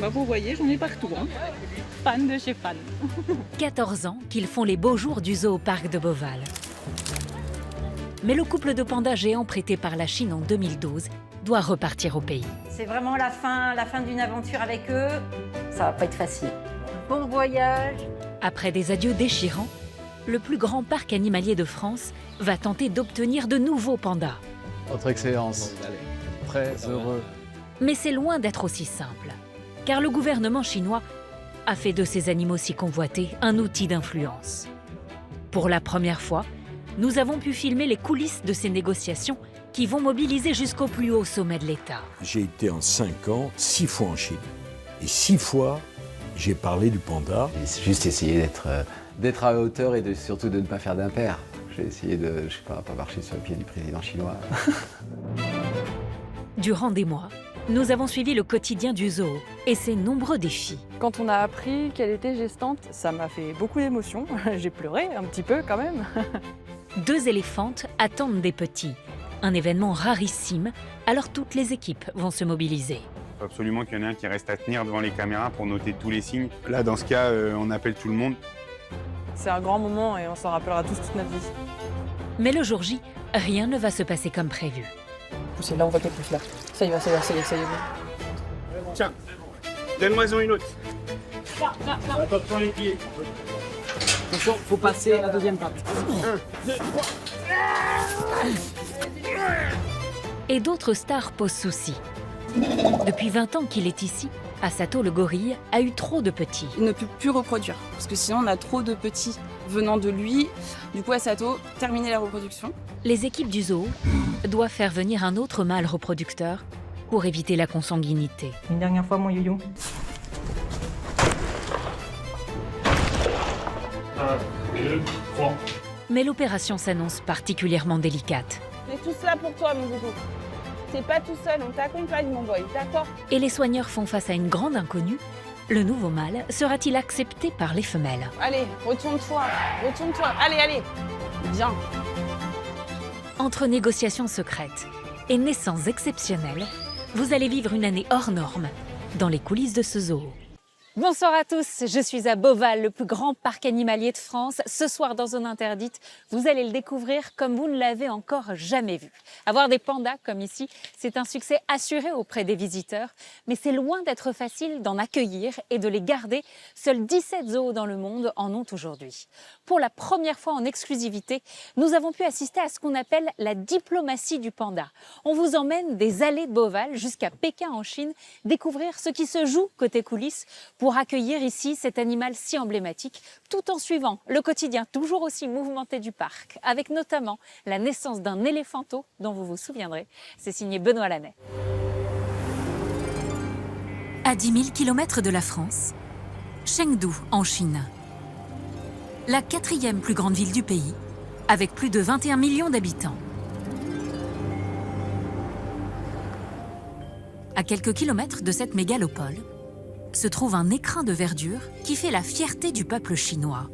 Bah, vous voyez, j'en ai partout. Hein. Fan de chez fan. 14 ans qu'ils font les beaux jours du zoo au parc de Beauval. Mais le couple de pandas géants prêté par la Chine en 2012 doit repartir au pays. C'est vraiment la fin d'une aventure avec eux. Ça va pas être facile. Bon voyage. Après des adieux déchirants, le plus grand parc animalier de France va tenter d'obtenir de nouveaux pandas. Votre Excellence, très heureux. Mais c'est loin d'être aussi simple, car le gouvernement chinois a fait de ces animaux si convoités un outil d'influence. Pour la première fois, nous avons pu filmer les coulisses de ces négociations qui vont mobiliser jusqu'au plus haut sommet de l'État. J'ai été en 5 ans 6 fois en Chine. Et 6 fois, j'ai parlé du panda. J'ai juste essayé d'être à hauteur et surtout de ne pas faire d'impair. J'ai essayé de, je sais pas marcher sur le pied du président chinois. Durant des mois, nous avons suivi le quotidien du zoo et ses nombreux défis. Quand on a appris qu'elle était gestante, ça m'a fait beaucoup d'émotions. J'ai pleuré un petit peu quand même. 2 éléphantes attendent des petits. Un événement rarissime, alors toutes les équipes vont se mobiliser. Il faut absolument qu'il y en ait un qui reste à tenir devant les caméras pour noter tous les signes. Là, dans ce cas, on appelle tout le monde. C'est un grand moment et on s'en rappellera tous toute notre vie. Mais le jour J, rien ne va se passer comme prévu. Poussez, là on voit qu'elle pousse là. Ça y va, ça y va, ça y va, ça y va. Tiens, donne-moi-en une autre. Attention les pieds. Attention, faut passer à la deuxième patte. Et d'autres stars posent souci. Depuis 20 ans qu'il est ici, Asato le gorille a eu trop de petits. Il ne peut plus reproduire, parce que sinon on a trop de petits venant de lui. Du coup, Asato, terminer la reproduction. Les équipes du zoo doivent faire venir un autre mâle reproducteur pour éviter la consanguinité. Une dernière fois, mon yo-yo. Mais l'opération s'annonce particulièrement délicate. On est tous là pour toi, mon doudou. T'es pas tout seul, on t'accompagne, mon boy, d'accord? Et les soigneurs font face à une grande inconnue. Le nouveau mâle sera-t-il accepté par les femelles? Allez, retourne-toi, retourne-toi. Allez, allez. Bien. Entre négociations secrètes et naissances exceptionnelles, vous allez vivre une année hors norme dans les coulisses de ce zoo. Bonsoir à tous, je suis à Beauval, le plus grand parc animalier de France. Ce soir dans Zone Interdite, vous allez le découvrir comme vous ne l'avez encore jamais vu. Avoir des pandas comme ici, c'est un succès assuré auprès des visiteurs, mais c'est loin d'être facile d'en accueillir et de les garder. Seuls 17 zoos dans le monde en ont aujourd'hui. Pour la première fois en exclusivité, nous avons pu assister à ce qu'on appelle la diplomatie du panda. On vous emmène des allées de Beauval jusqu'à Pékin en Chine, découvrir ce qui se joue côté coulisses pour accueillir ici cet animal si emblématique, tout en suivant le quotidien toujours aussi mouvementé du parc, avec notamment la naissance d'un éléphanto dont vous vous souviendrez. C'est signé Benoît Lanet. À 10 000 km de la France, Chengdu en Chine. La 4e plus grande ville du pays, avec plus de 21 millions d'habitants. À quelques kilomètres de cette mégalopole, se trouve un écrin de verdure qui fait la fierté du peuple chinois.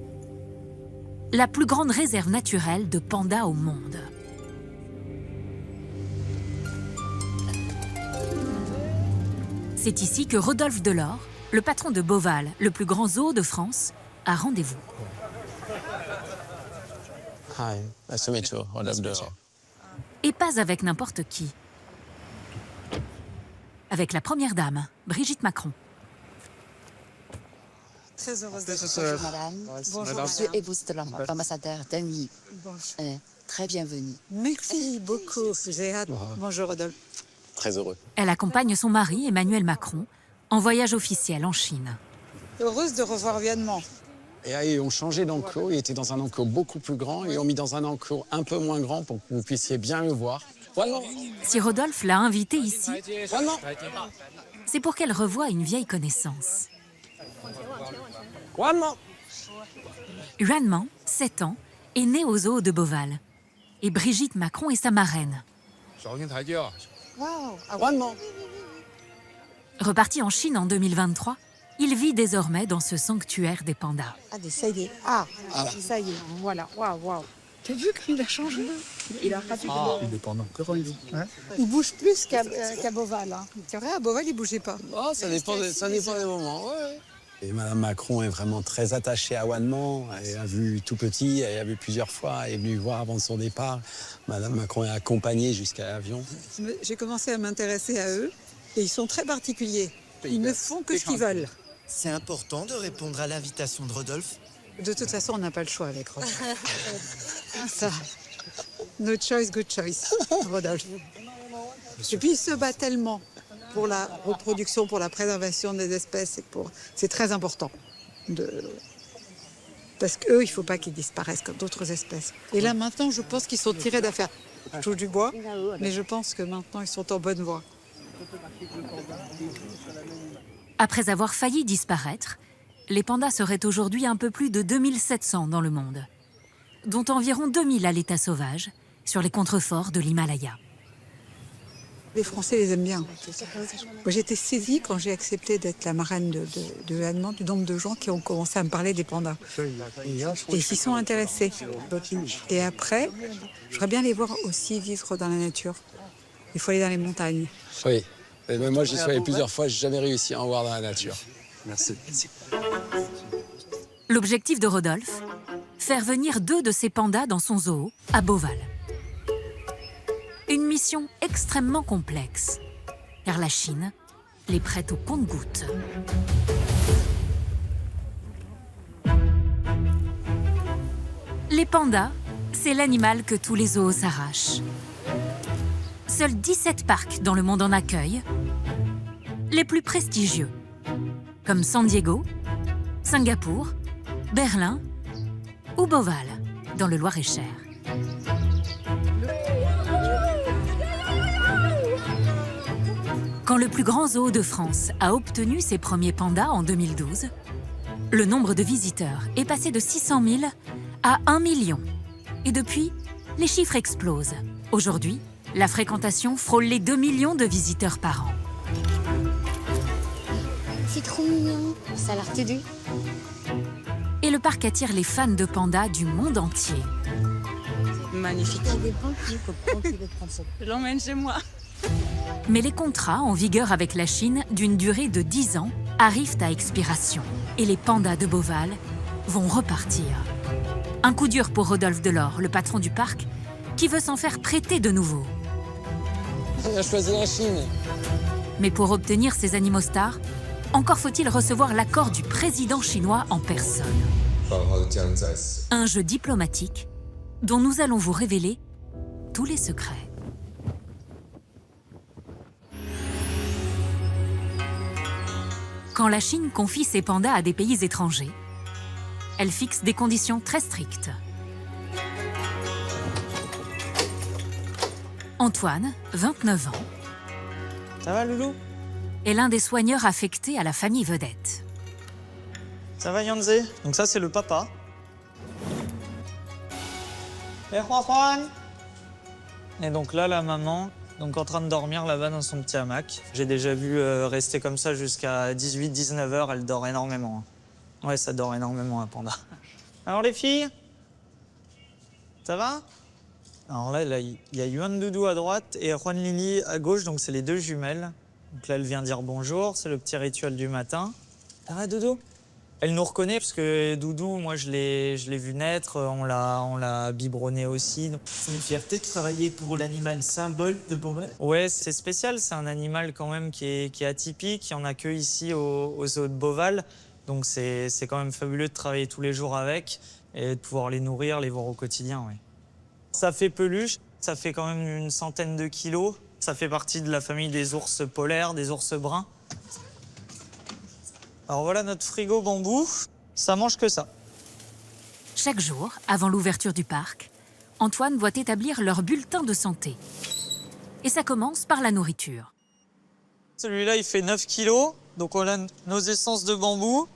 La plus grande réserve naturelle de pandas au monde. C'est ici que Rodolphe Delors, le patron de Beauval, le plus grand zoo de France, a rendez-vous. Hi, nice to meet you, Rodolphe Delors. Et pas avec n'importe qui. Avec la première dame, Brigitte Macron. Très heureuse de vous bonjour, madame. Bonjour, je suis épouse de l'ambassadeur Denis. Très bienvenue. Merci beaucoup, j'ai hâte. Bonjour, Rodolphe. Très heureux. Elle accompagne son mari, Emmanuel Macron, en voyage officiel en Chine. Heureuse de revoir Vietnam. Et ils ont changé d'enclos, ils étaient dans un enclos beaucoup plus grand, et ils ont mis dans un enclos un peu moins grand pour que vous puissiez bien le voir. Voilà. Si Rodolphe l'a invitée ici, c'est pour qu'elle revoie une vieille connaissance. Yuan, 7 ans, est né au zoo de Beauval. Et Brigitte Macron est sa marraine. Reparti en Chine en 2023, il vit désormais dans ce sanctuaire des pandas. Ah, ça y est. Ah, ça y est. Voilà. Waouh, waouh. T'as vu comme il a changé? Il a rapidement. Indépendant. Il bouge plus qu'à Beauval. Hein. C'est vrai, à Beauval, il bougeait pas. Oh, ça dépend des moments, ouais. Et Madame Macron est vraiment très attachée à Wannement. Elle a vu tout petit, elle a vu plusieurs fois, elle est venue voir avant son départ. Madame Macron est accompagnée jusqu'à l'avion. J'ai commencé à m'intéresser à eux et ils sont très particuliers. Ils ne font que ce qu'ils veulent. C'est important de répondre à l'invitation de Rodolphe. De toute façon, on n'a pas le choix avec Rodolphe. Ça, no choice, good choice, Rodolphe. Et puis, il se bat tellement pour la reproduction, pour la préservation des espèces. C'est très important. Parce qu'eux, il ne faut pas qu'ils disparaissent comme d'autres espèces. Et là, maintenant, je pense qu'ils sont tirés d'affaire. Je touche du bois, mais je pense que maintenant, ils sont en bonne voie. Après avoir failli disparaître, les pandas seraient aujourd'hui un peu plus de 2700 dans le monde, dont environ 2000 à l'état sauvage, sur les contreforts de l'Himalaya. Les Français les aiment bien. Moi, j'ai été saisie quand j'ai accepté d'être la marraine de l'événement du nombre de gens qui ont commencé à me parler des pandas. Et ils s'y sont intéressés. Et après, j'aimerais bien les voir aussi vivre dans la nature. Il faut aller dans les montagnes. Oui. Et moi, j'y suis allé plusieurs fois, j'ai jamais réussi à en voir dans la nature. Merci. L'objectif de Rodolphe, faire venir 2 de ses pandas dans son zoo, à Beauval. Une mission extrêmement complexe, car la Chine les prête au compte-gouttes. Les pandas, c'est l'animal que tous les zoos s'arrachent. Seuls 17 parcs dans le monde en accueillent, les plus prestigieux, comme San Diego, Singapour, Berlin ou Beauval, dans le Loir-et-Cher. Quand le plus grand zoo de France a obtenu ses premiers pandas en 2012, le nombre de visiteurs est passé de 600 000 à 1 million. Et depuis, les chiffres explosent. Aujourd'hui, la fréquentation frôle les 2 millions de visiteurs par an. C'est trop mignon. Ça a l'air tédu. Et le parc attire les fans de pandas du monde entier. Magnifique. Il y a des banques qui veulent prendre ça. Je l'emmène chez moi. Mais les contrats en vigueur avec la Chine d'une durée de 10 ans arrivent à expiration. Et les pandas de Beauval vont repartir. Un coup dur pour Rodolphe Delors, le patron du parc, qui veut s'en faire prêter de nouveau. Il a choisi la Chine. Mais pour obtenir ces animaux stars, encore faut-il recevoir l'accord du président chinois en personne. Un jeu diplomatique dont nous allons vous révéler tous les secrets. Quand la Chine confie ses pandas à des pays étrangers, elle fixe des conditions très strictes. Antoine, 29 ans, ça va, Loulou? Est l'un des soigneurs affectés à la famille vedette. Ça va, Yanzé? Donc ça, c'est le papa. Et Juan. Et donc là, la maman, donc en train de dormir là-bas dans son petit hamac. J'ai déjà vu rester comme ça jusqu'à 18-19 heures, elle dort énormément. Ouais, ça dort énormément, un panda. Alors les filles? Ça va? Alors là, il y a Yuan Doudou à droite et Juan Lily à gauche, donc c'est les 2 jumelles. Donc là, elle vient dire bonjour, c'est le petit rituel du matin. Ça va, Doudou? Elle nous reconnaît parce que Doudou, moi, je l'ai vu naître, on l'a biberonné aussi. C'est une fierté de travailler pour l'animal symbole de Beauval. Ouais, c'est spécial, c'est un animal quand même qui est atypique, il y en a que ici au zoo de Beauval. Donc c'est quand même fabuleux de travailler tous les jours avec et de pouvoir les nourrir, les voir au quotidien, ouais. Ça fait peluche, ça fait quand même une centaine de kilos. Ça fait partie de la famille des ours polaires, des ours bruns. Alors voilà notre frigo bambou, ça mange que ça. Chaque jour, avant l'ouverture du parc, Antoine doit établir leur bulletin de santé. Et ça commence par la nourriture. Celui-là, il fait 9 kilos, donc on a nos essences de bambou.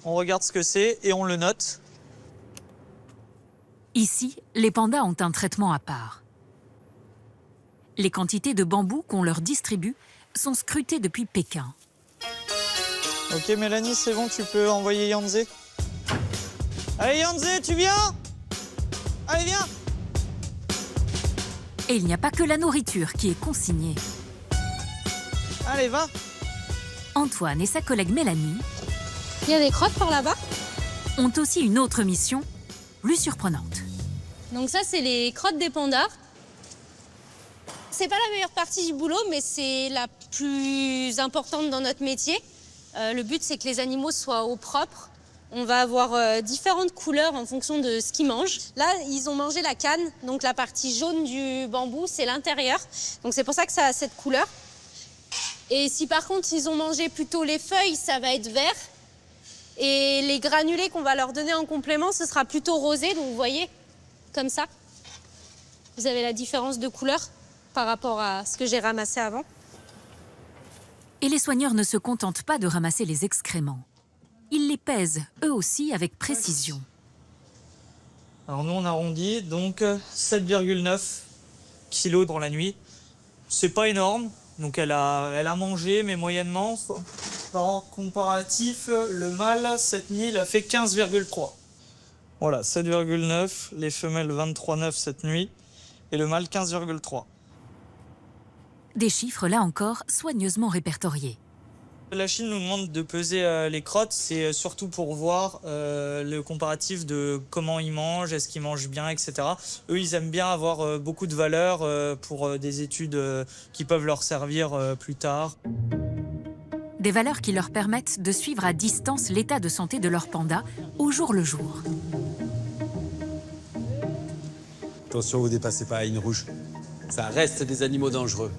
On regarde ce que c'est et on le note. Ici, les pandas ont un traitement à part. Les quantités de bambou qu'on leur distribue sont scrutées depuis Pékin. Ok Mélanie, c'est bon, tu peux envoyer Yanzé. Allez Yanzé, tu viens? Et il n'y a pas que la nourriture qui est consignée. Allez, va. Antoine et sa collègue Mélanie Il y a des crottes par là-bas. ont aussi une autre mission, plus surprenante. Donc ça, c'est les crottes des pandas. C'est pas la meilleure partie du boulot, mais c'est la plus importante dans notre métier. Le but, c'est que les animaux soient au propre. On va avoir différentes couleurs en fonction de ce qu'ils mangent. Là, ils ont mangé la canne, donc la partie jaune du bambou, c'est l'intérieur. Donc c'est pour ça que ça a cette couleur. Et si par contre, ils ont mangé plutôt les feuilles, ça va être vert. Et les granulés qu'on va leur donner en complément, ce sera plutôt rosé. Donc vous voyez, comme ça. Vous avez la différence de couleur par rapport à ce que j'ai ramassé avant. Et les soigneurs ne se contentent pas de ramasser les excréments. Ils les pèsent, eux aussi, avec précision. Alors nous, on arrondit, donc 7,9 kilos pour la nuit. C'est pas énorme, donc elle a mangé, mais moyennement. Par comparatif, le mâle, cette nuit, il a fait 15,3. Voilà, 7,9, les femelles 23,9 cette nuit, et le mâle 15,3. Des chiffres, là encore, soigneusement répertoriés. La Chine nous demande de peser les crottes, c'est surtout pour voir le comparatif de comment ils mangent, est-ce qu'ils mangent bien, etc. Eux, ils aiment bien avoir beaucoup de valeurs pour des études qui peuvent leur servir plus tard. Des valeurs qui leur permettent de suivre à distance l'état de santé de leur panda au jour le jour. Attention, vous dépassez pas la ligne rouge. Ça reste des animaux dangereux.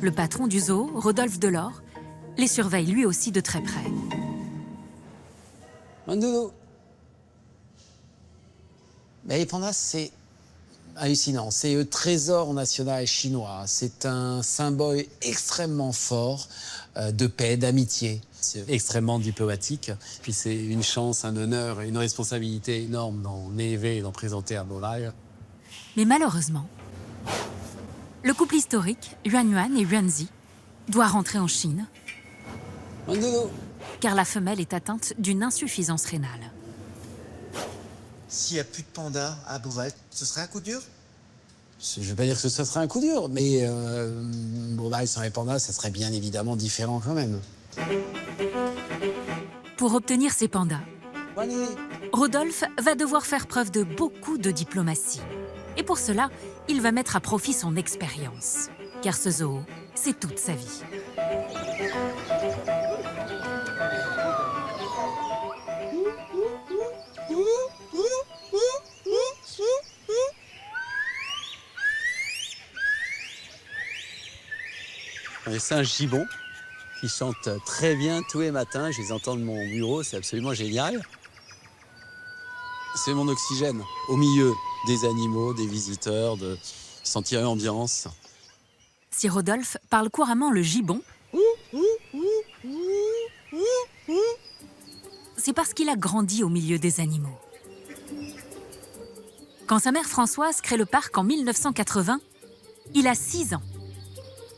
Le patron du zoo, Rodolphe Delors, les surveille lui aussi de très près. Mandoudou. Mais les pandas, c'est hallucinant. C'est le trésor national chinois. C'est un symbole extrêmement fort de paix, d'amitié. C'est extrêmement diplomatique. Puis c'est une chance, un honneur et une responsabilité énorme d'en élever et d'en présenter un beau live. Mais malheureusement, le couple historique, Yuan Yuan et Yuanzi, doit rentrer en Chine, car la femelle est atteinte d'une insuffisance rénale. S'il n'y a plus de pandas à Beauval, ce serait un coup dur? Je ne vais pas dire que ce serait un coup dur, mais Beauval sans les pandas, ça serait bien évidemment différent quand même. Pour obtenir ces pandas, Rodolphe va devoir faire preuve de beaucoup de diplomatie. Et pour cela, il va mettre à profit son expérience. Car ce zoo, c'est toute sa vie. Les singes gibbons qui chantent très bien tous les matins. Je les entends de mon bureau, c'est absolument génial. C'est mon oxygène au milieu des animaux, des visiteurs, de sentir l'ambiance. Si Rodolphe parle couramment le gibbon, c'est parce qu'il a grandi au milieu des animaux. Quand sa mère Françoise crée le parc en 1980, il a 6 ans.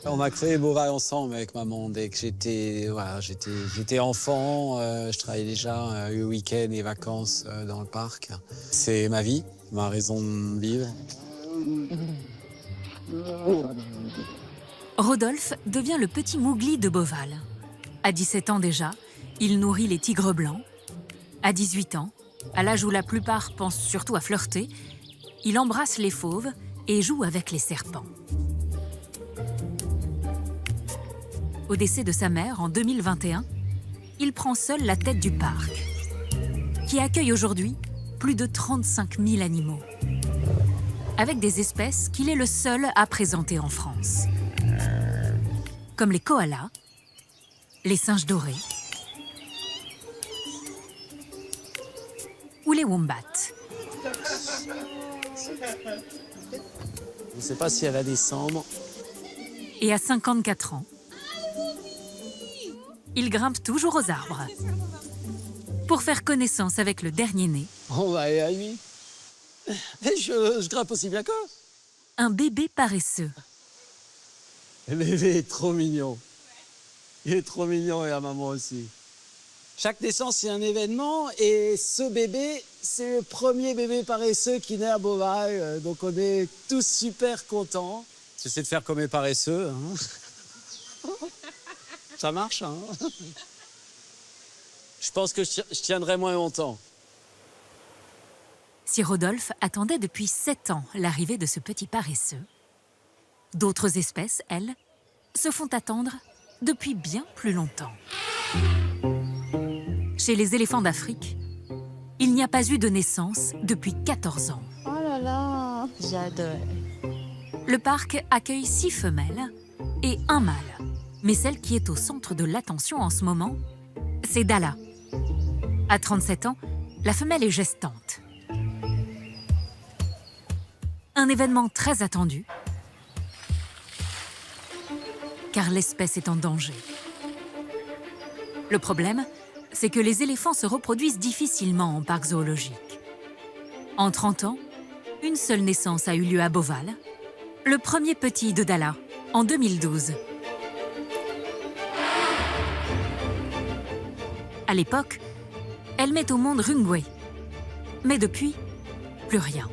On a créé Beauval ensemble avec maman dès que j'étais enfant. Je travaillais déjà le week-end et vacances dans le parc. C'est ma vie, ma raison de vivre. Rodolphe devient le petit Mowgli de Beauval. À 17 ans déjà, il nourrit les tigres blancs. À 18 ans, à l'âge où la plupart pensent surtout à flirter, il embrasse les fauves et joue avec les serpents. Au décès de sa mère en 2021, il prend seul la tête du parc, qui accueille aujourd'hui plus de 35 000 animaux, avec des espèces qu'il est le seul à présenter en France, comme les koalas, les singes dorés ou les wombats. Je ne sais pas si elle va descendre. Et à 54 ans, il grimpe toujours aux arbres pour faire connaissance avec le dernier né. On va aller à lui. Mais je grimpe aussi bien qu'eux. Un bébé paresseux. Le bébé est trop mignon. Il est trop mignon et la maman aussi. Chaque naissance, c'est un événement. Et ce bébé, c'est le premier bébé paresseux qui naît à Beauval. Donc on est tous super contents. J'essaie de faire comme les paresseux. Hein. Ça marche, hein. Je pense que je tiendrai moins longtemps. Si Rodolphe attendait depuis 7 ans l'arrivée de ce petit paresseux, d'autres espèces, elles, se font attendre depuis bien plus longtemps. Chez les éléphants d'Afrique, il n'y a pas eu de naissance depuis 14 ans. Oh là là, j'adore. Le parc accueille 6 femelles et 1 mâle. Mais celle qui est au centre de l'attention en ce moment, c'est Dala. À 37 ans, la femelle est gestante. Un événement très attendu, car l'espèce est en danger. Le problème, c'est que les éléphants se reproduisent difficilement en parc zoologique. En 30 ans, une seule naissance a eu lieu à Beauval, le premier petit de Dala, en 2012. À l'époque, elle met au monde Rungwe. Mais depuis, plus rien.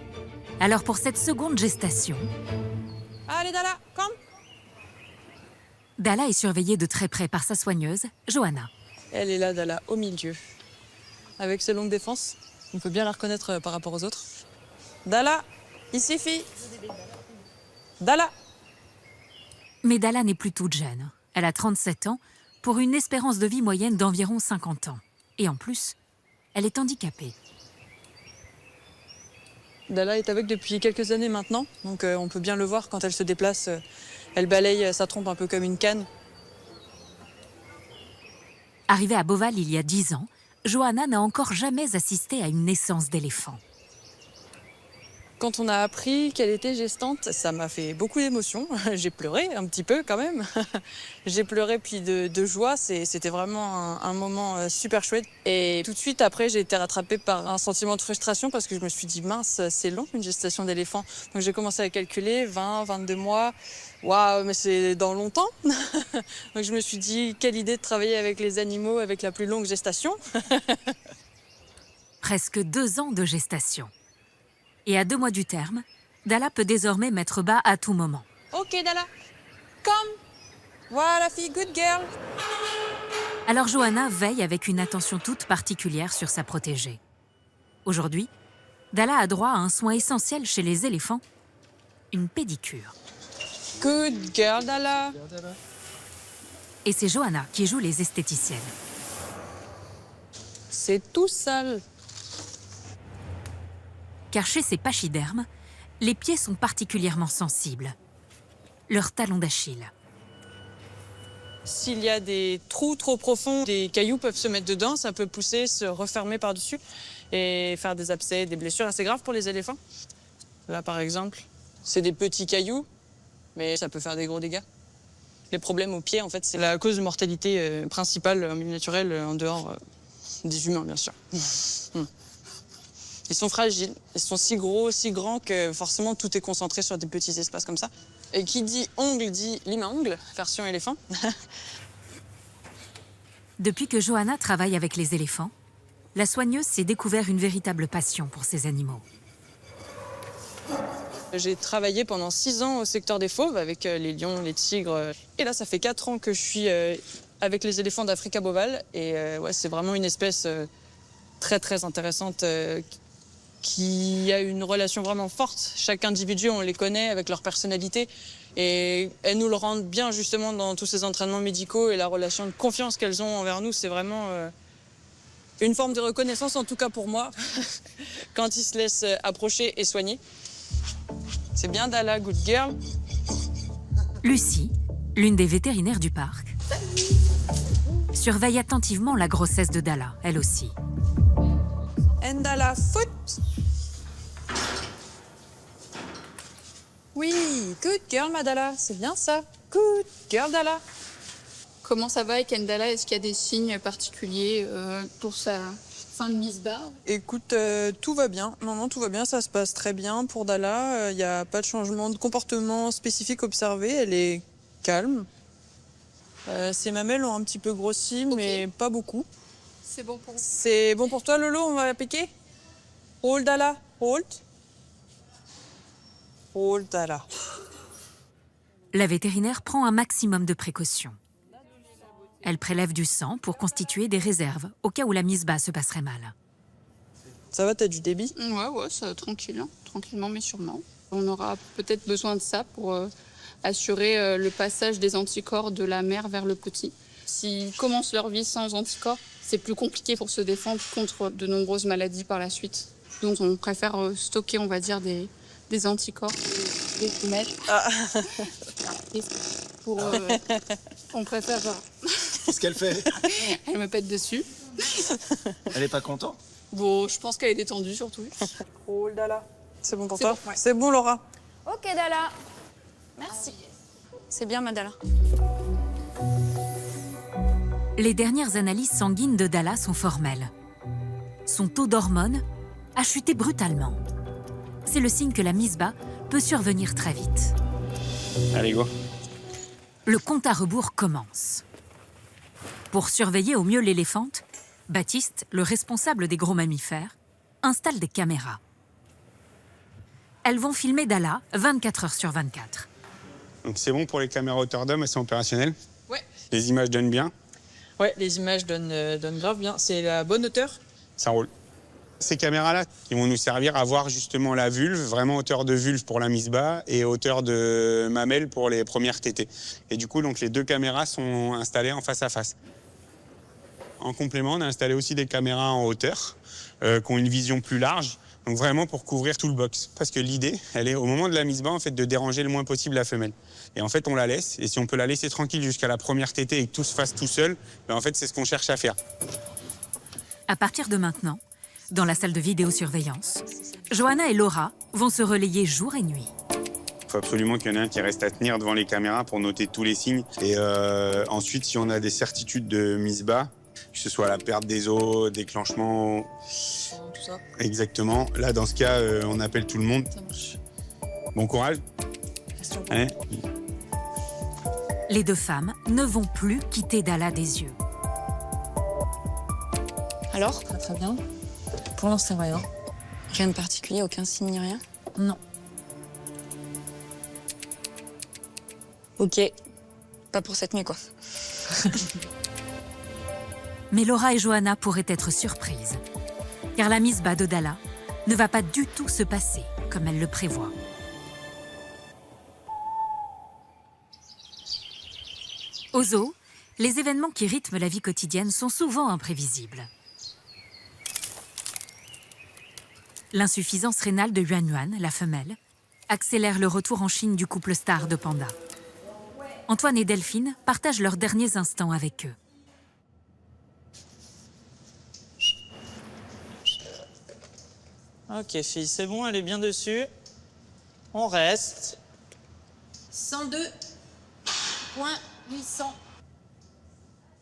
Alors pour cette seconde gestation... Allez, Dala, come. Dala est surveillée de très près par sa soigneuse, Johanna. Elle est là, Dala, au milieu. Avec ses longues défenses, on peut bien la reconnaître par rapport aux autres. Dala, ici, fille. Dala. Mais Dala n'est plus toute jeune. Elle a 37 ans, pour une espérance de vie moyenne d'environ 50 ans. Et en plus, elle est handicapée. Dala est aveugle depuis quelques années maintenant, donc on peut bien le voir quand elle se déplace. Elle balaye sa trompe un peu comme une canne. Arrivée à Beauval il y a 10 ans, Johanna n'a encore jamais assisté à une naissance d'éléphant. Quand on a appris qu'elle était gestante, ça m'a fait beaucoup d'émotions. J'ai pleuré un petit peu quand même. J'ai pleuré puis de joie. C'était vraiment un moment super chouette. Et tout de suite après, j'ai été rattrapée par un sentiment de frustration parce que je me suis dit mince, c'est long une gestation d'éléphant. Donc j'ai commencé à calculer 20, 22 mois. Waouh, mais c'est dans longtemps. Donc je me suis dit quelle idée de travailler avec les animaux avec la plus longue gestation. Presque 2 ans de gestation. Et à 2 mois du terme, Dala peut désormais mettre bas à tout moment. Ok, Dala, come. Voilà, fille, good girl. Alors Johanna veille avec une attention toute particulière sur sa protégée. Aujourd'hui, Dala a droit à un soin essentiel chez les éléphants, une pédicure. Good girl, Dala. Et c'est Johanna qui joue les esthéticiennes. C'est tout sale. Car chez ces pachydermes, les pieds sont particulièrement sensibles. Leur talon d'Achille. S'il y a des trous trop profonds, des cailloux peuvent se mettre dedans, ça peut pousser, se refermer par-dessus et faire des abcès, des blessures assez graves pour les éléphants. Là, par exemple, c'est des petits cailloux, mais ça peut faire des gros dégâts. Les problèmes aux pieds, en fait, c'est la cause de mortalité principale en milieu naturel, en dehors des humains, bien sûr. Ils sont fragiles, ils sont si gros, si grands que forcément tout est concentré sur des petits espaces comme ça. Et qui dit ongle dit lime à ongle, version éléphant. Depuis que Johanna travaille avec les éléphants, la soigneuse s'est découvert une véritable passion pour ces animaux. J'ai travaillé pendant 6 ans au secteur des fauves avec les lions, les tigres. Et là, ça fait 4 ans que je suis avec les éléphants d'Afrique à Beauval. Et ouais, c'est vraiment une espèce très très intéressante qui a une relation vraiment forte. Chaque individu, on les connaît avec leur personnalité. Et elles nous le rendent bien justement dans tous ces entraînements médicaux et la relation de confiance qu'elles ont envers nous. C'est vraiment une forme de reconnaissance, en tout cas pour moi, quand ils se laissent approcher et soigner. C'est bien Dala, good girl. Lucie, l'une des vétérinaires du parc, surveille attentivement la grossesse de Dala, elle aussi. And Dala, foot. Oui, good girl, Madala, c'est bien ça. Good girl, Dala. Comment ça va avec Endala? Est-ce qu'il y a des signes particuliers pour sa fin de mise barre? Écoute, tout va bien. Non, tout va bien, ça se passe très bien pour Dala. Il n'y a pas de changement de comportement spécifique observé, elle est calme. Ses mamelles ont un petit peu grossi, mais pas beaucoup. C'est bon pour vous? C'est bon pour toi, Lolo? On va la piquer? Hold, Dala. Hold. Hold, Dala. La vétérinaire prend un maximum de précautions. Elle prélève du sang pour constituer des réserves au cas où la mise bas se passerait mal. Ça va, t'as du débit? Ouais, ça, tranquille, hein. Tranquillement mais sûrement. On aura peut-être besoin de ça pour assurer le passage des anticorps de la mère vers le petit. S'ils commencent leur vie sans anticorps, c'est plus compliqué pour se défendre contre de nombreuses maladies par la suite. Donc on préfère stocker, on va dire, des anticorps, des femelles. Pour, on préfère... Qu'est-ce qu'elle fait? Elle me pète dessus. Elle est pas contente? Bon, je pense qu'elle est détendue surtout. Oh, Dala. C'est bon pour C'est toi? bon, ouais. C'est bon, Laura? Ok, Dala. Merci. C'est bien, Madala. Les dernières analyses sanguines de Dala sont formelles. Son taux d'hormones a chuté brutalement. C'est le signe que la mise bas peut survenir très vite. Allez, go. Le compte à rebours commence. Pour surveiller au mieux l'éléphante, Baptiste, le responsable des gros mammifères, installe des caméras. Elles vont filmer Dala 24 heures sur 24. Donc c'est bon pour les caméras hauteur d'homme, elles sont opérationnelles? Ouais. Les images donnent bien? Ouais, les images donnent grave bien. C'est la bonne hauteur? Ça roule. Ces caméras-là qui vont nous servir à voir justement la vulve, vraiment hauteur de vulve pour la mise bas et hauteur de mamelle pour les premières tétées. Et du coup, donc, les deux caméras sont installées en face à face. En complément, on a installé aussi des caméras en hauteur qui ont une vision plus large, donc vraiment pour couvrir tout le box. Parce que l'idée, elle est au moment de la mise bas, en fait, de déranger le moins possible la femelle. Et en fait, on la laisse, et si on peut la laisser tranquille jusqu'à la première tétée et que tout se fasse tout seul, ben en fait, c'est ce qu'on cherche à faire. À partir de maintenant, dans la salle de vidéosurveillance, Johanna et Laura vont se relayer jour et nuit. Il faut absolument qu'il y en ait un qui reste à tenir devant les caméras pour noter tous les signes. Et ensuite, si on a des certitudes de mise bas, que ce soit la perte des os, déclenchement... Tout ça. Exactement. Là, dans ce cas, on appelle tout le monde. Bon courage. Allez. Les deux femmes ne vont plus quitter Dala des yeux. Alors? Très bien. Pour l'instant, rien. Rien de particulier, aucun signe ni rien? Non. Ok. Pas pour cette nuit, quoi. Mais Laura et Johanna pourraient être surprises, car la mise bas de Dala ne va pas du tout se passer comme elle le prévoit. Au zoo, les événements qui rythment la vie quotidienne sont souvent imprévisibles. L'insuffisance rénale de Yuan Yuan, la femelle, accélère le retour en Chine du couple star de pandas. Antoine et Delphine partagent leurs derniers instants avec eux. Ok, fille, c'est bon, elle est bien dessus. On reste. 102.800.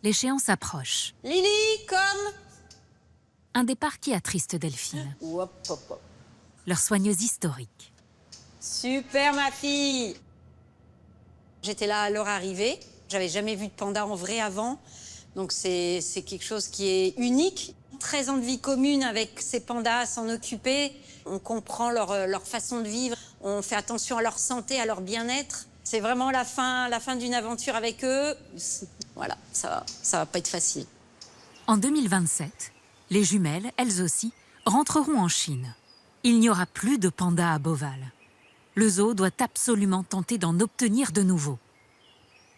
L'échéance approche. Lily, comme... Un départ qui attriste Delphine. Hop, hop, hop. Leur soigneuse historique. Super, ma fille. J'étais là à leur arrivée. J'avais jamais vu de panda en vrai avant. Donc c'est quelque chose qui est unique. 13 ans de vie commune avec ces pandas à s'en occuper. On comprend leur façon de vivre. On fait attention à leur santé, à leur bien-être. C'est vraiment la fin d'une aventure avec eux. Voilà, ça va pas être facile. En 2027, les jumelles, elles aussi, rentreront en Chine. Il n'y aura plus de pandas à Beauval. Le zoo doit absolument tenter d'en obtenir de nouveaux.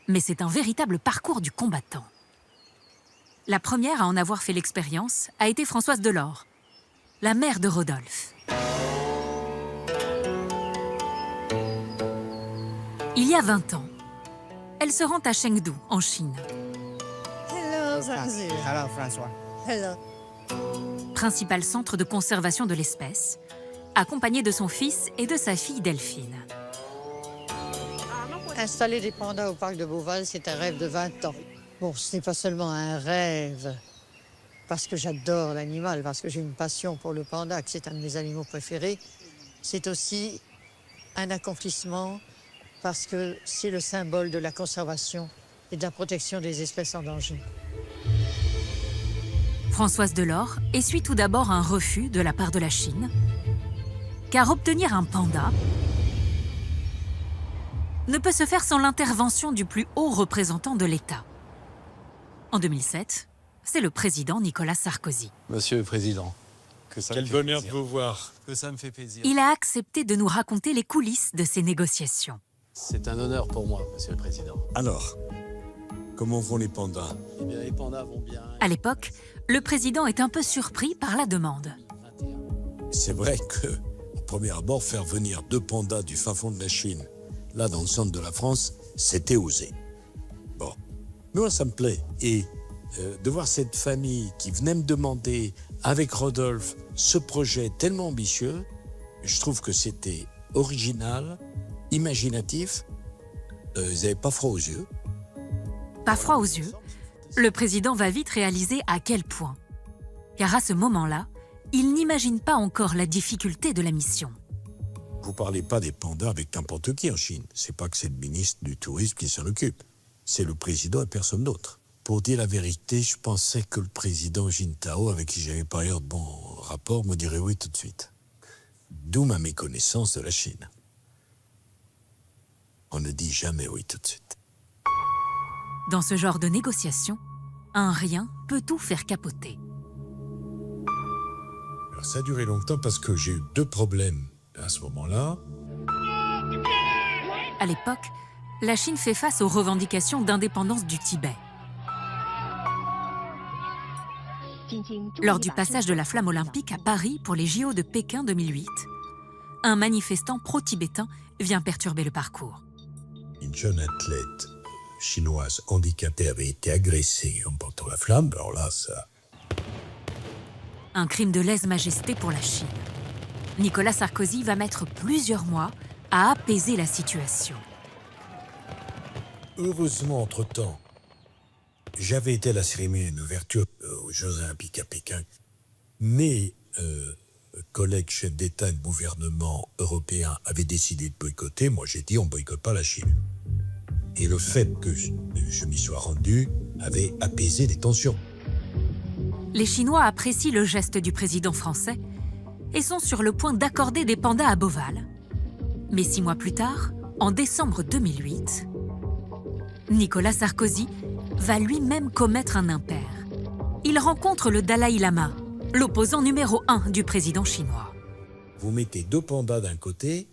Mais c'est un véritable parcours du combattant. La première à en avoir fait l'expérience a été Françoise Delors, la mère de Rodolphe. Il y a 20 ans, elle se rend à Chengdu, en Chine. Hello, François. Hello. Principal centre de conservation de l'espèce, accompagnée de son fils et de sa fille Delphine. Installer des pandas au parc de Beauval, c'est un rêve de 20 ans. Bon, ce n'est pas seulement un rêve, parce que j'adore l'animal, parce que j'ai une passion pour le panda, que c'est un de mes animaux préférés. C'est aussi un accomplissement, parce que c'est le symbole de la conservation et de la protection des espèces en danger. Françoise Delors essuie tout d'abord un refus de la part de la Chine, car obtenir un panda ne peut se faire sans l'intervention du plus haut représentant de l'État. En 2007, c'est le président Nicolas Sarkozy. Monsieur le Président, Quel bonheur de vous voir. Que ça me fait plaisir. Il a accepté de nous raconter les coulisses de ces négociations. C'est un honneur pour moi, Monsieur le Président. Alors, comment vont les pandas? Eh bien, les pandas vont bien. À l'époque, le président est un peu surpris par la demande. C'est vrai que, au premier abord, faire venir 2 pandas du fin fond de la Chine, là dans le centre de la France, c'était osé. Bon, mais moi ça me plaît. Et de voir cette famille qui venait me demander, avec Rodolphe, ce projet tellement ambitieux, je trouve que c'était original, imaginatif. Ils n'avaient pas froid aux yeux. Pas froid aux yeux, le président va vite réaliser à quel point. Car à ce moment-là, il n'imagine pas encore la difficulté de la mission. Vous parlez pas des pandas avec n'importe qui en Chine. C'est pas que c'est le ministre du Tourisme qui s'en occupe. C'est le président et personne d'autre. Pour dire la vérité, je pensais que le président Jintao, avec qui j'avais par ailleurs de bons rapports, me dirait oui tout de suite. D'où ma méconnaissance de la Chine. On ne dit jamais oui tout de suite. Dans ce genre de négociation, un rien peut tout faire capoter. Alors ça a duré longtemps parce que j'ai eu 2 problèmes à ce moment-là. À l'époque, la Chine fait face aux revendications d'indépendance du Tibet. Lors du passage de la flamme olympique à Paris pour les JO de Pékin 2008, un manifestant pro-tibétain vient perturber le parcours. Une jeune athlète chinoise handicapée avait été agressée en portant la flamme. Alors là, ça... Un crime de lèse-majesté pour la Chine. Nicolas Sarkozy va mettre plusieurs mois à apaiser la situation. Heureusement, entre-temps, j'avais été à la cérémonie d'ouverture aux Jeux Olympiques à Pékin. Mes collègues chefs d'État et de gouvernement européens avaient décidé de boycotter. Moi, j'ai dit, on ne boycotte pas la Chine. Et le fait que je m'y sois rendu avait apaisé les tensions. Les Chinois apprécient le geste du président français et sont sur le point d'accorder des pandas à Beauval. Mais 6 mois plus tard, en décembre 2008, Nicolas Sarkozy va lui-même commettre un impair. Il rencontre le Dalai Lama, l'opposant numéro 1 du président chinois. Vous mettez 2 pandas d'un côté,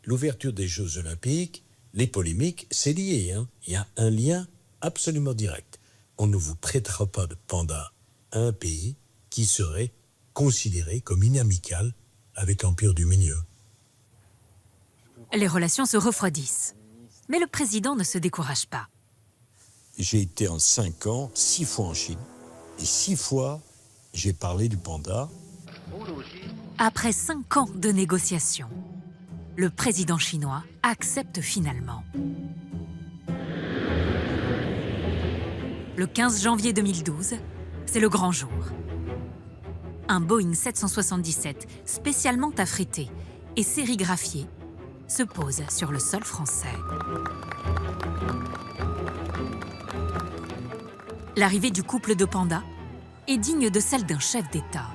l'ouverture des Jeux Olympiques, les polémiques, c'est lié. Il y a un lien absolument direct. On ne vous prêtera pas de pandas à un pays qui serait considéré comme inamical avec l'Empire du Milieu. Les relations se refroidissent. Mais le président ne se décourage pas. J'ai été en 5 ans, 6 fois en Chine. Et 6 fois, j'ai parlé du panda. Après 5 ans de négociations, le président chinois accepte finalement. Le 15 janvier 2012, c'est le grand jour. Un Boeing 777 spécialement affrété et sérigraphié se pose sur le sol français. L'arrivée du couple de pandas est digne de celle d'un chef d'État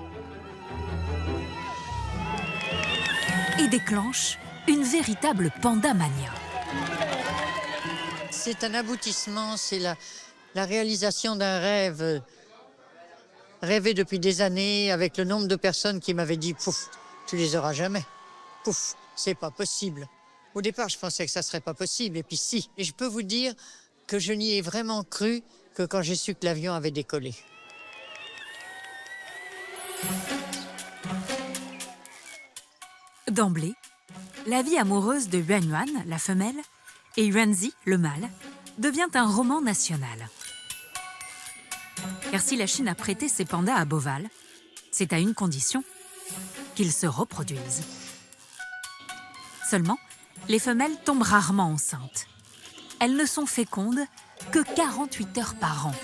et déclenche une véritable pandamania. C'est un aboutissement, c'est la réalisation d'un rêve rêvé depuis des années, avec le nombre de personnes qui m'avaient dit « Pouf, tu les auras jamais. Pouf, c'est pas possible. » Au départ, je pensais que ça serait pas possible, et puis si. Et je peux vous dire que je n'y ai vraiment cru que quand j'ai su que l'avion avait décollé. D'emblée, la vie amoureuse de Yuanyuan, la femelle, et Yuanzi, le mâle, devient un roman national. Car si la Chine a prêté ses pandas à Beauval, c'est à une condition, qu'ils se reproduisent. Seulement, les femelles tombent rarement enceintes. Elles ne sont fécondes que 48 heures par an.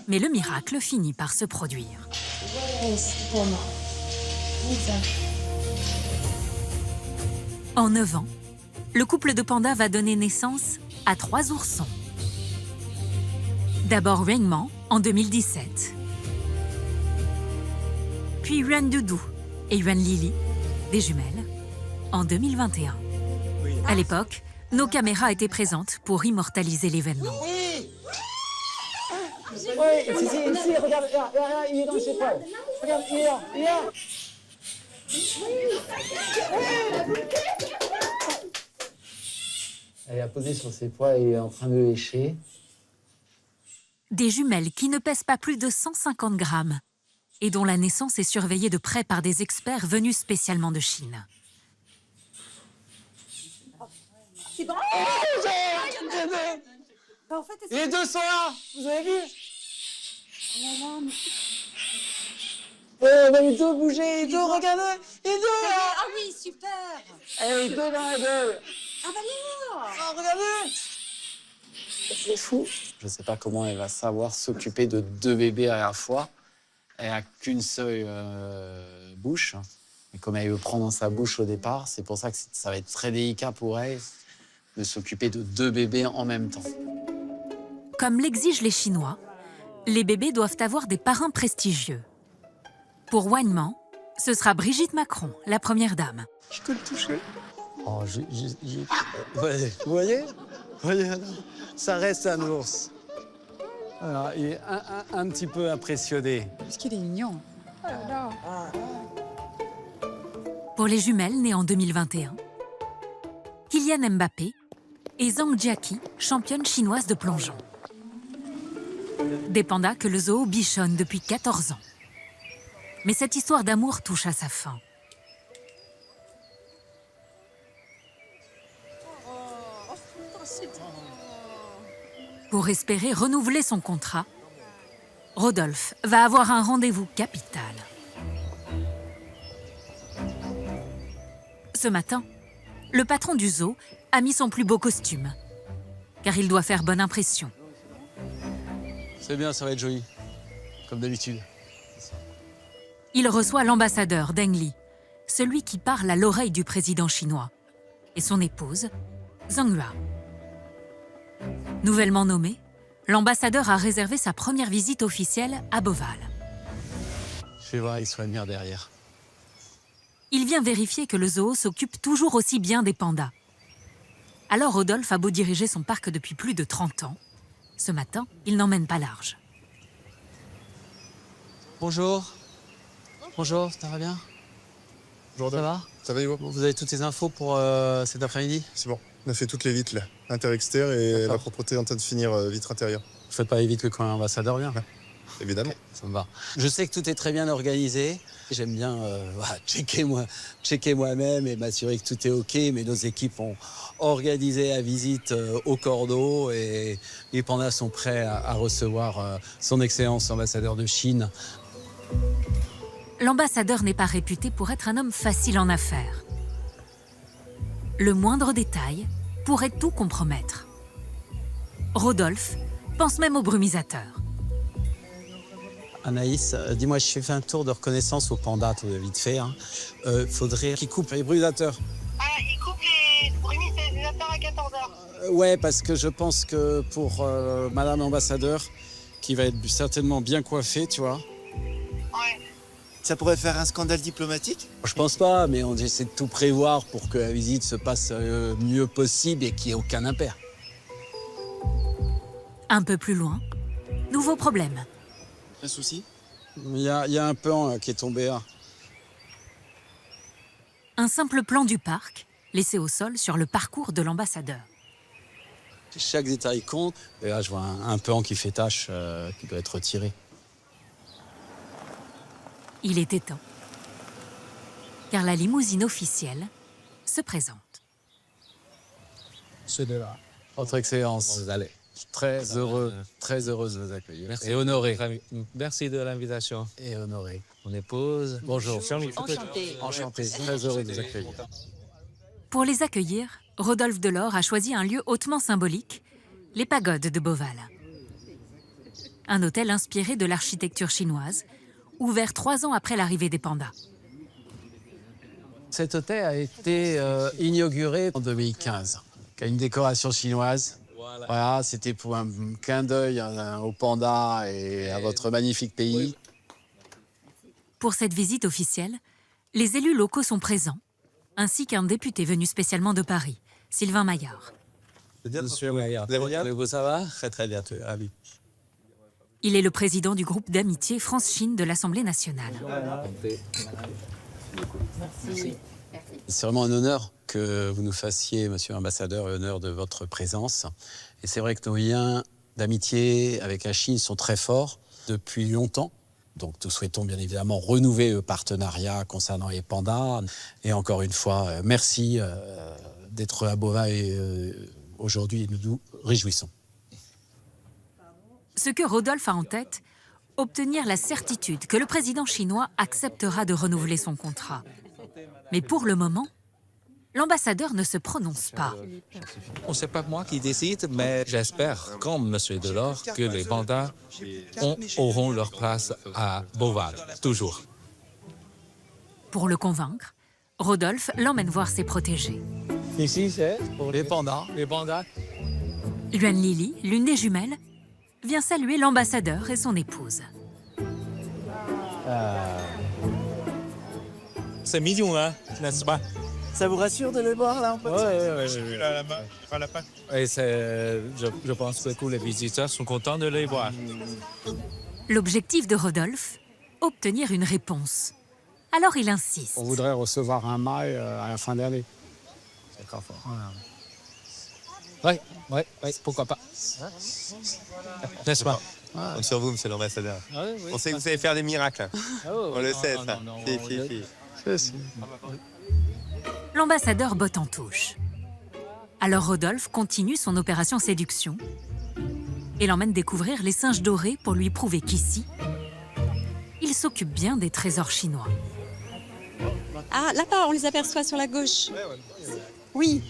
Mais le miracle finit par se produire. En 9 ans, le couple de pandas va donner naissance à 3 oursons. D'abord Rengman en 2017. Puis Yuan Dudu et Yuan Lili, des jumelles, en 2021. À l'époque, nos caméras étaient présentes pour immortaliser l'événement. Oui, ici, regarde, il est dans ses poils. Regarde, il est là. Elle a posé sur ses poils et est en train de lécher. Des jumelles qui ne pèsent pas plus de 150 grammes et dont la naissance est surveillée de près par des experts venus spécialement de Chine. C'est bon. Les deux sont là, vous avez vu? Les deux, bougez, les deux, regardez, les deux. Ah oui, super. Les deux dans les deux. Ah bah non. Ah, regardez. C'est fou. Je ne sais pas comment elle va savoir s'occuper de 2 bébés à la fois. Elle n'a qu'une seule bouche. Et comme elle veut prendre dans sa bouche au départ, c'est pour ça que ça va être très délicat pour elle de s'occuper de 2 bébés en même temps. Comme l'exigent les Chinois, les bébés doivent avoir des parrains prestigieux. Pour Weinman, ce sera Brigitte Macron, la première dame. Je peux le toucher. Oh, vous voyez, ça reste un ours. Alors, il est un petit peu impressionné. Parce qu'il est mignon. Pour les jumelles nées en 2021, Kylian Mbappé et Zhang Jiaqi, championne chinoise de plongeon. Des pandas que le zoo bichonne depuis 14 ans. Mais cette histoire d'amour touche à sa fin. Pour espérer renouveler son contrat, Rodolphe va avoir un rendez-vous capital. Ce matin, le patron du zoo a mis son plus beau costume, car il doit faire bonne impression. C'est bien, ça va être joli, comme d'habitude. Il reçoit l'ambassadeur Deng Li, celui qui parle à l'oreille du président chinois, et son épouse, Zhang Yue. Nouvellement nommé, l'ambassadeur a réservé sa première visite officielle à Beauval. Je vais voir, ils sont venir derrière. Il vient vérifier que le zoo s'occupe toujours aussi bien des pandas. Alors Rodolphe a beau diriger son parc depuis plus de 30 ans. Ce matin, il n'emmène pas large. Bonjour. Bonjour, ça va bien? Bonjour, ça va? Ça va, Ivo? Vous avez toutes les infos pour cet après-midi? C'est bon. On a fait toutes les vitres, là. Inter-extérieur et la propreté est en train de finir vitre intérieure. Vous faites pas les vitres quand l'ambassadeur vient? Évidemment. Ça me va. Je sais que tout est très bien organisé. J'aime bien checker moi-même et m'assurer que tout est OK. Mais nos équipes ont organisé la visite au cordeau et les pandas sont prêts à recevoir son Excellence l'ambassadeur de Chine. L'ambassadeur n'est pas réputé pour être un homme facile en affaires. Le moindre détail pourrait tout compromettre. Rodolphe pense même au brumisateur. Anaïs, dis-moi, je fais un tour de reconnaissance aux pandas, tout vite fait. Faudrait qu'ils coupent les brumisateurs. Ah, ils coupent les brumisateurs à 14h. Ouais, parce que je pense que pour Madame l'ambassadeur, qui va être certainement bien coiffée, tu vois. Ouais. Ça pourrait faire un scandale diplomatique? Je pense pas, mais on essaie de tout prévoir pour que la visite se passe le mieux possible et qu'il n'y ait aucun impair. Un peu plus loin, nouveau problème. Un souci? Il y a un pan qui est tombé là. Un simple plan du parc, laissé au sol sur le parcours de l'ambassadeur. Chaque détail compte. Et là, je vois un pan qui fait tache, qui doit être retiré. Il était temps, car la limousine officielle se présente. C'est de là. Votre Excellence, Vous allez. très heureux, très heureuse de vous accueillir. Merci. Et honoré. Merci de l'invitation. Et honoré. Mon épouse. Bonjour. Enchantée. Enchanté, très heureux de vous accueillir. Pour les accueillir, Rodolphe Delort a choisi un lieu hautement symbolique, les pagodes de Beauval. Un hôtel inspiré de l'architecture chinoise, ouvert 3 ans après l'arrivée des pandas. Cet hôtel a été inauguré en 2015. Il y a une décoration chinoise. Voilà, c'était pour un clin d'œil au panda et à votre magnifique pays. Pour cette visite officielle, les élus locaux sont présents, ainsi qu'un député venu spécialement de Paris, Sylvain Maillard. Monsieur Maillard, ça va? Très bien, ravi. Il est le président du groupe d'amitié France-Chine de l'Assemblée nationale. Merci. C'est vraiment un honneur que vous nous fassiez, monsieur l'ambassadeur, l'honneur de votre présence. Et c'est vrai que nos liens d'amitié avec la Chine sont très forts depuis longtemps. Donc nous souhaitons bien évidemment renouveler le partenariat concernant les pandas. Et encore une fois, merci d'être à Beauval aujourd'hui, nous nous réjouissons. Ce que Rodolphe a en tête, obtenir la certitude que le président chinois acceptera de renouveler son contrat. Mais pour le moment, l'ambassadeur ne se prononce pas. Ce n'est pas moi qui décide, mais j'espère, comme M. Delors, que les pandas auront leur place à Beauval, toujours. Pour le convaincre, Rodolphe l'emmène voir ses protégés. Ici, c'est pour les pandas. Les pandas. Yuan Lili, l'une des jumelles, vient saluer l'ambassadeur et son épouse. C'est mignon, hein, n'est-ce pas? Ça vous rassure de le voir là en fait? Oui, j'ai vu la patte. Et je pense que tous les visiteurs sont contents de les voir. L'objectif de Rodolphe, obtenir une réponse. Alors il insiste. On voudrait recevoir un mâle à la fin de l'année. D'accord. Oui, pourquoi pas. N'est-ce pas? Compte sur vous, monsieur l'ambassadeur. Oui. On sait que vous savez faire des miracles. On le sait, ça. L'ambassadeur botte en touche. Alors Rodolphe continue son opération séduction et l'emmène découvrir les singes dorés pour lui prouver qu'ici, il s'occupe bien des trésors chinois. Ah, là-bas, on les aperçoit sur la gauche. Oui.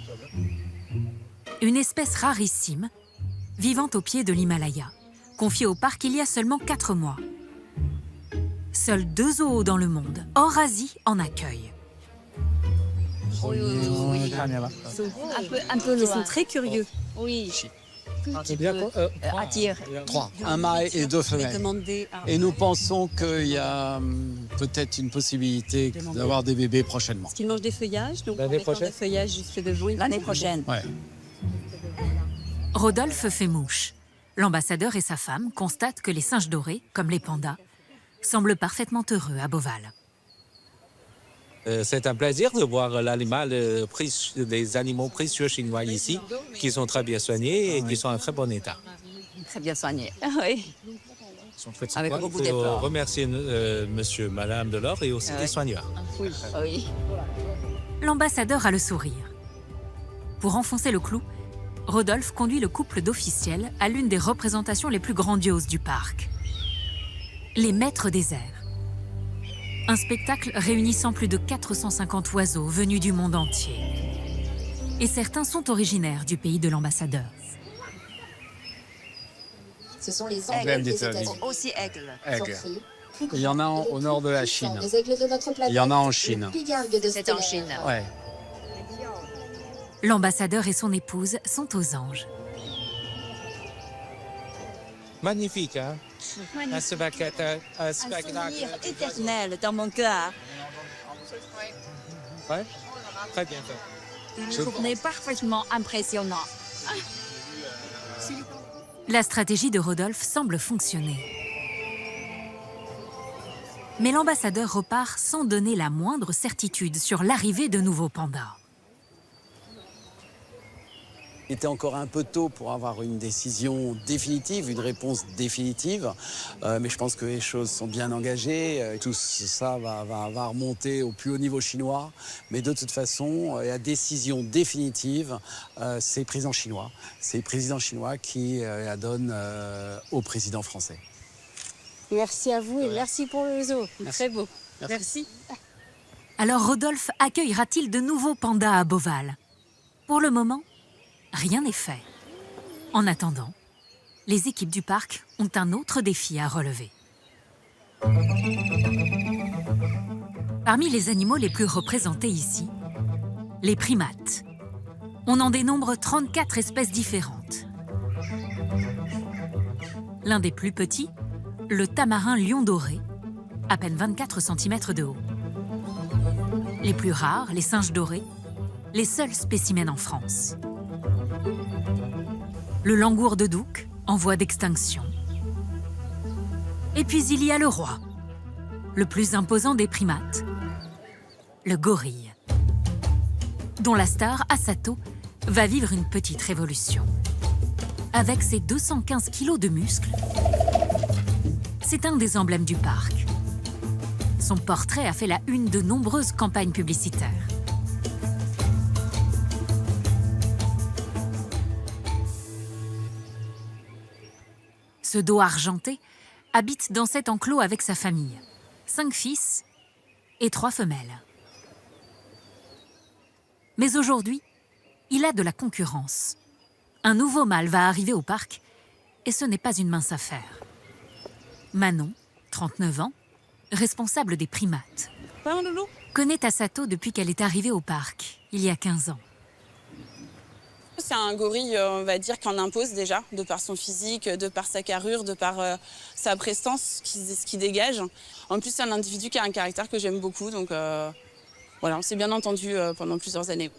Une espèce rarissime, vivant au pied de l'Himalaya, confiée au parc il y a seulement 4 mois. Seuls 2 zoos dans le monde, hors Asie, en accueillent. Oui. Un peu, ils sont très curieux. Oui. C'est bien Attire. 3, un mâle et 2 femelles. Et nous pensons qu'il y a peut-être une possibilité d'avoir des bébés prochainement. Parce qu'ils mangent des feuillages, donc L'année on mettra prochaine des feuillages jusque de juin. L'année prochaine. Ouais. Rodolphe fait mouche. L'ambassadeur et sa femme constatent que les singes dorés, comme les pandas, semblent parfaitement heureux à Beauval. C'est un plaisir de voir l'animal, les animaux précieux chinois ici, qui sont très bien soignés et qui sont en très bon état. Très bien soignés. Oui. Avec beaucoup Il faut d'efforts. remercier monsieur, madame Delors et aussi les soigneurs. Oui. L'ambassadeur a le sourire. Pour enfoncer le clou, Rodolphe conduit le couple d'officiels à l'une des représentations les plus grandioses du parc. Les Maîtres des Airs. Un spectacle réunissant plus de 450 oiseaux venus du monde entier. Et certains sont originaires du pays de l'ambassadeur. Ce sont les aigles des États-Unis. Aussi aigles. Il y en a au nord de la Chine. Les aigles de notre planète. Il y en a en Chine. C'est en Chine. Ouais. L'ambassadeur et son épouse sont aux anges. Magnifique, hein? Un spectacle. Éternel dans mon cœur. Ouais, très bien fait. Une journée parfaitement impressionnante. La stratégie de Rodolphe semble fonctionner. Mais l'ambassadeur repart sans donner la moindre certitude sur l'arrivée de nouveaux pandas. Il était encore un peu tôt pour avoir une décision définitive, une réponse définitive, mais je pense que les choses sont bien engagées. Tout ça va remonter au plus haut niveau chinois, mais de toute façon, la décision définitive, c'est le président chinois. C'est le président chinois qui la donne au président français. Merci à vous et merci pour le zoo. Très beau. Merci. Alors Rodolphe accueillera-t-il de nouveaux pandas à Beauval? Pour le moment, rien n'est fait. En attendant, les équipes du parc ont un autre défi à relever. Parmi les animaux les plus représentés ici, les primates. On en dénombre 34 espèces différentes. L'un des plus petits, le tamarin lion doré, à peine 24 cm de haut. Les plus rares, les singes dorés, les seuls spécimens en France. Le langour de Doucq, en voie d'extinction. Et puis il y a le roi, le plus imposant des primates, le gorille, dont la star, Asato, va vivre une petite révolution. Avec ses 215 kilos de muscles, c'est un des emblèmes du parc. Son portrait a fait la une de nombreuses campagnes publicitaires. Ce dos argenté habite dans cet enclos avec sa famille. 5 fils et 3 femelles. Mais aujourd'hui, il a de la concurrence. Un nouveau mâle va arriver au parc et ce n'est pas une mince affaire. Manon, 39 ans, responsable des primates, connaît Asato depuis qu'elle est arrivée au parc, il y a 15 ans. C'est un gorille, on va dire, qui en impose déjà, de par son physique, de par sa carrure, de par sa prestance, ce qu'il dégage. En plus, c'est un individu qui a un caractère que j'aime beaucoup, donc voilà, on s'est bien entendu pendant plusieurs années.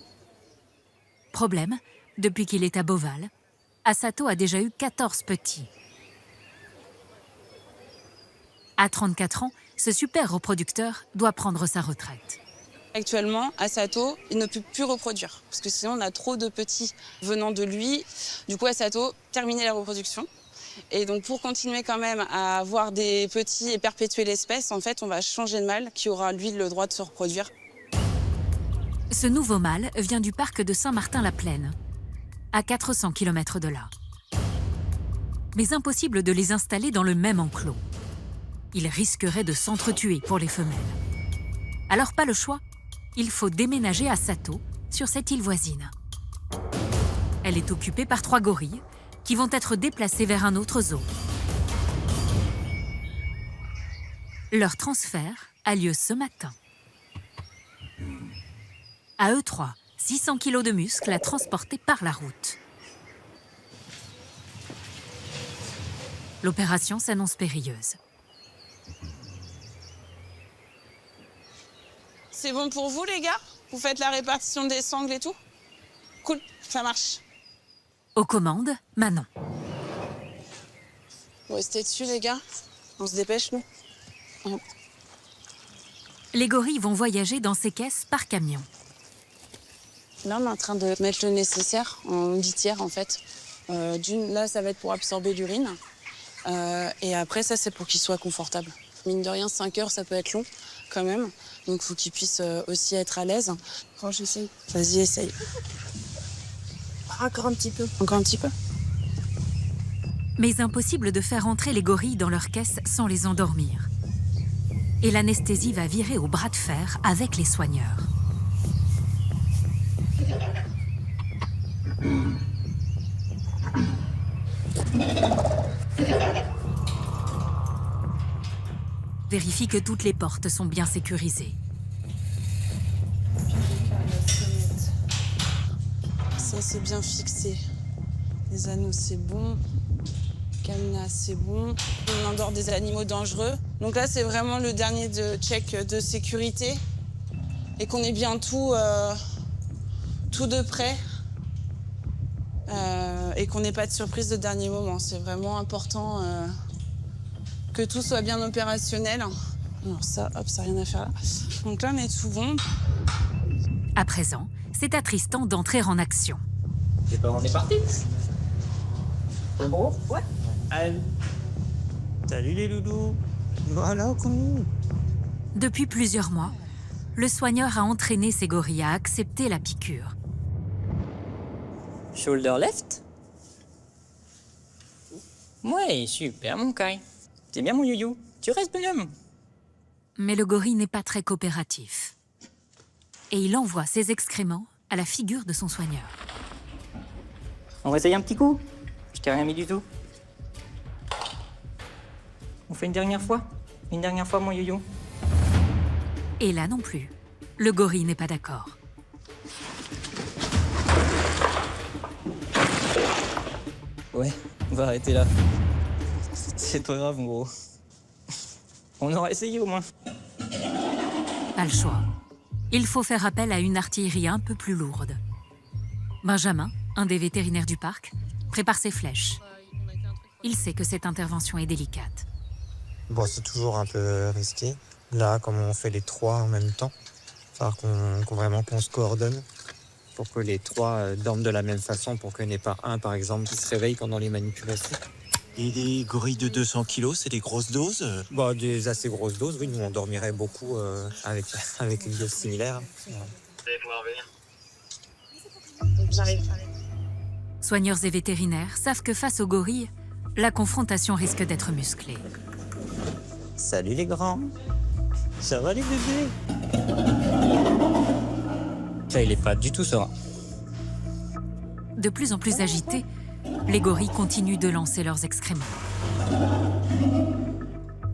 Problème, depuis qu'il est à Beauval, Asato a déjà eu 14 petits. À 34 ans, ce super reproducteur doit prendre sa retraite. Actuellement, Asato, il ne peut plus reproduire, parce que sinon on a trop de petits venant de lui. Du coup, Asato terminait la reproduction. Et donc pour continuer quand même à avoir des petits et perpétuer l'espèce, en fait, on va changer de mâle qui aura, lui, le droit de se reproduire. Ce nouveau mâle vient du parc de Saint-Martin-la-Plaine, à 400 km de là. Mais impossible de les installer dans le même enclos. Ils risqueraient de s'entretuer pour les femelles. Alors pas le choix, il faut déménager Asato sur cette île voisine. Elle est occupée par 3 gorilles qui vont être déplacés vers un autre zoo. Leur transfert a lieu ce matin. À eux 3, 600 kg de muscles à transporter par la route. L'opération s'annonce périlleuse. C'est bon pour vous, les gars? Vous faites la répartition des sangles et tout? Cool, ça marche. Aux commandes, Manon. Vous restez dessus, les gars. On se dépêche, nous. Les gorilles vont voyager dans ces caisses par camion. Là, on est en train de mettre le nécessaire en litière, en fait. Là, ça va être pour absorber l'urine. Et après, ça, c'est pour qu'il soit confortable. Mine de rien, 5 heures, ça peut être long, quand même. Donc, il faut qu'il puisse aussi être à l'aise. Oh, j'essaye. Vas-y, essaye. Encore un petit peu. Encore un petit peu. Mais impossible de faire entrer les gorilles dans leur caisse sans les endormir. Et l'anesthésie va virer au bras de fer avec les soigneurs. Vérifie que toutes les portes sont bien sécurisées. Ça, c'est bien fixé. Les anneaux, c'est bon. Cadenas, c'est bon. On endort des animaux dangereux. Donc là, c'est vraiment le dernier check de sécurité. Et qu'on ait bien tout de près. Et qu'on n'ait pas de surprise de dernier moment. C'est vraiment important que tout soit bien opérationnel. Alors ça, hop, ça n'a rien à faire là. Donc là, on est tout bon. À présent, c'est à Tristan d'entrer en action. Et ben, on est parti. C'est bon? Ouais. Allez. Salut les loulous. Voilà, comment? Depuis plusieurs mois, le soigneur a entraîné ses gorilles à accepter la piqûre. Shoulder left. Ouais, super mon Kai. C'est bien mon youyou. Tu restes bonhomme. Mais le gorille n'est pas très coopératif. Et il envoie ses excréments à la figure de son soigneur. On va essayer un petit coup. Je t'ai rien mis du tout. On fait une dernière fois? Une dernière fois mon youyou. Et là non plus, le gorille n'est pas d'accord. Ouais, on va arrêter là. C'est pas grave, en gros. On aura essayé au moins. Pas le choix. Il faut faire appel à une artillerie un peu plus lourde. Benjamin, un des vétérinaires du parc, prépare ses flèches. Il sait que cette intervention est délicate. Bon, c'est toujours un peu risqué. Là, comme on fait les 3 en même temps, il va falloir qu'on se coordonne pour que les 3 dorment de la même façon, pour qu'il n'y ait pas un, par exemple, qui se réveille pendant les manipulations. Et des gorilles de 200 kilos, c'est des grosses doses? Bon, des assez grosses doses, oui. Nous, on dormirait beaucoup avec une dose similaire. Vous allez pouvoir venir. J'arrive. Soigneurs et vétérinaires savent que face aux gorilles, la confrontation risque d'être musclée. Salut les grands. Ça va les bébés? Ça, il est pas du tout serein. De plus en plus agités, les gorilles continuent de lancer leurs excréments.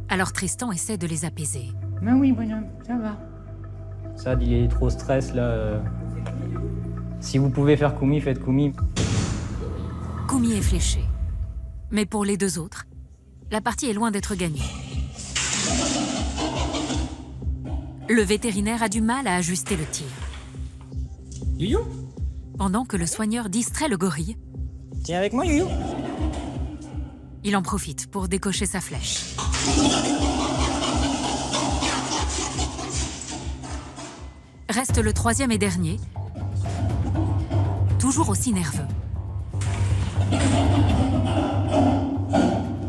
Alors Tristan essaie de les apaiser. Mais oui, bonhomme, ça va. Sad, il est trop stress là. Si vous pouvez faire Koumi, faites Koumi. Koumi est fléché. Mais pour les 2 autres, la partie est loin d'être gagnée. Le vétérinaire a du mal à ajuster le tir. Youyou? Pendant que le soigneur distrait le gorille, Tiens avec moi, Youyou. il en profite pour décocher sa flèche. Reste le 3e et dernier, toujours aussi nerveux.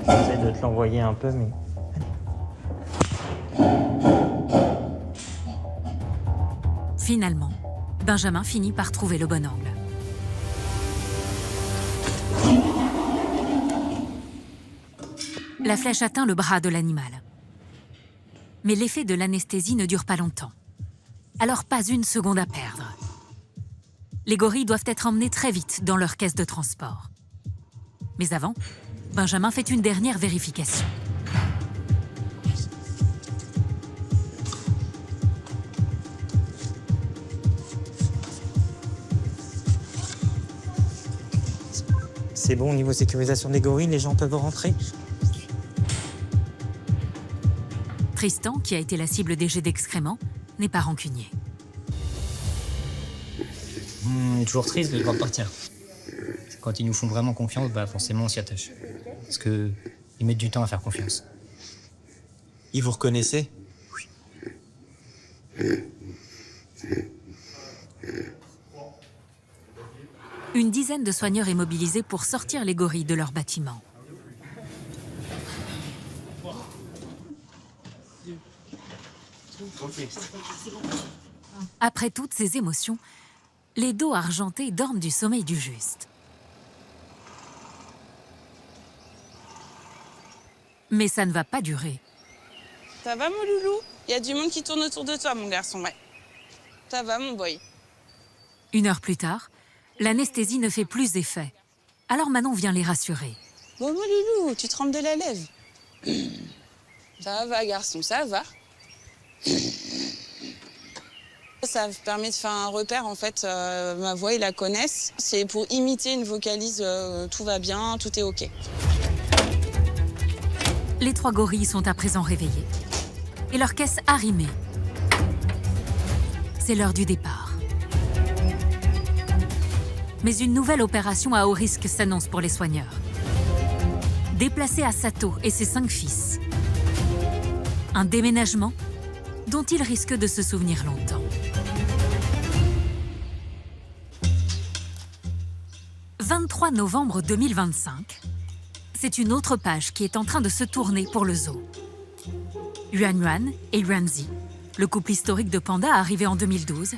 J'essaie de te l'envoyer un peu, mais... Finalement, Benjamin finit par trouver le bon angle. La flèche atteint le bras de l'animal. Mais l'effet de l'anesthésie ne dure pas longtemps. Alors pas une seconde à perdre. Les gorilles doivent être emmenés très vite dans leur caisse de transport. Mais avant, Benjamin fait une dernière vérification. C'est bon, au niveau sécurisation des gorilles, les gens peuvent rentrer. Tristan, qui a été la cible des jets d'excréments, n'est pas rancunier. On est toujours triste de devoir partir. Quand ils nous font vraiment confiance, bah forcément on s'y attache. Parce que ils mettent du temps à faire confiance. Ils vous reconnaissez? Une dizaine de soigneurs est mobilisée pour sortir les gorilles de leur bâtiment. Après toutes ces émotions, les dos argentés dorment du sommeil du juste. Mais ça ne va pas durer. Ça va, mon loulou? Il y a du monde qui tourne autour de toi, mon garçon, ouais. Ça va, mon boy? 1 heure plus tard, l'anesthésie ne fait plus effet. Alors Manon vient les rassurer. Bon, mon loulou, tu trembles de la lèvre. Ça va, garçon, ça va. Ça permet de faire un repère, en fait. Ma voix, ils la connaissent. C'est pour imiter une vocalise, tout va bien, tout est OK. Les 3 gorilles sont à présent réveillés. Et leur caisse arrimée. C'est l'heure du départ. Mais une nouvelle opération à haut risque s'annonce pour les soigneurs. Déplacer Asato et ses 5 fils. Un déménagement dont ils risquent de se souvenir longtemps. « 23 novembre 2025 », c'est une autre page qui est en train de se tourner pour le zoo. Yuan Yuan et Yuanzi, le couple historique de pandas arrivé en 2012,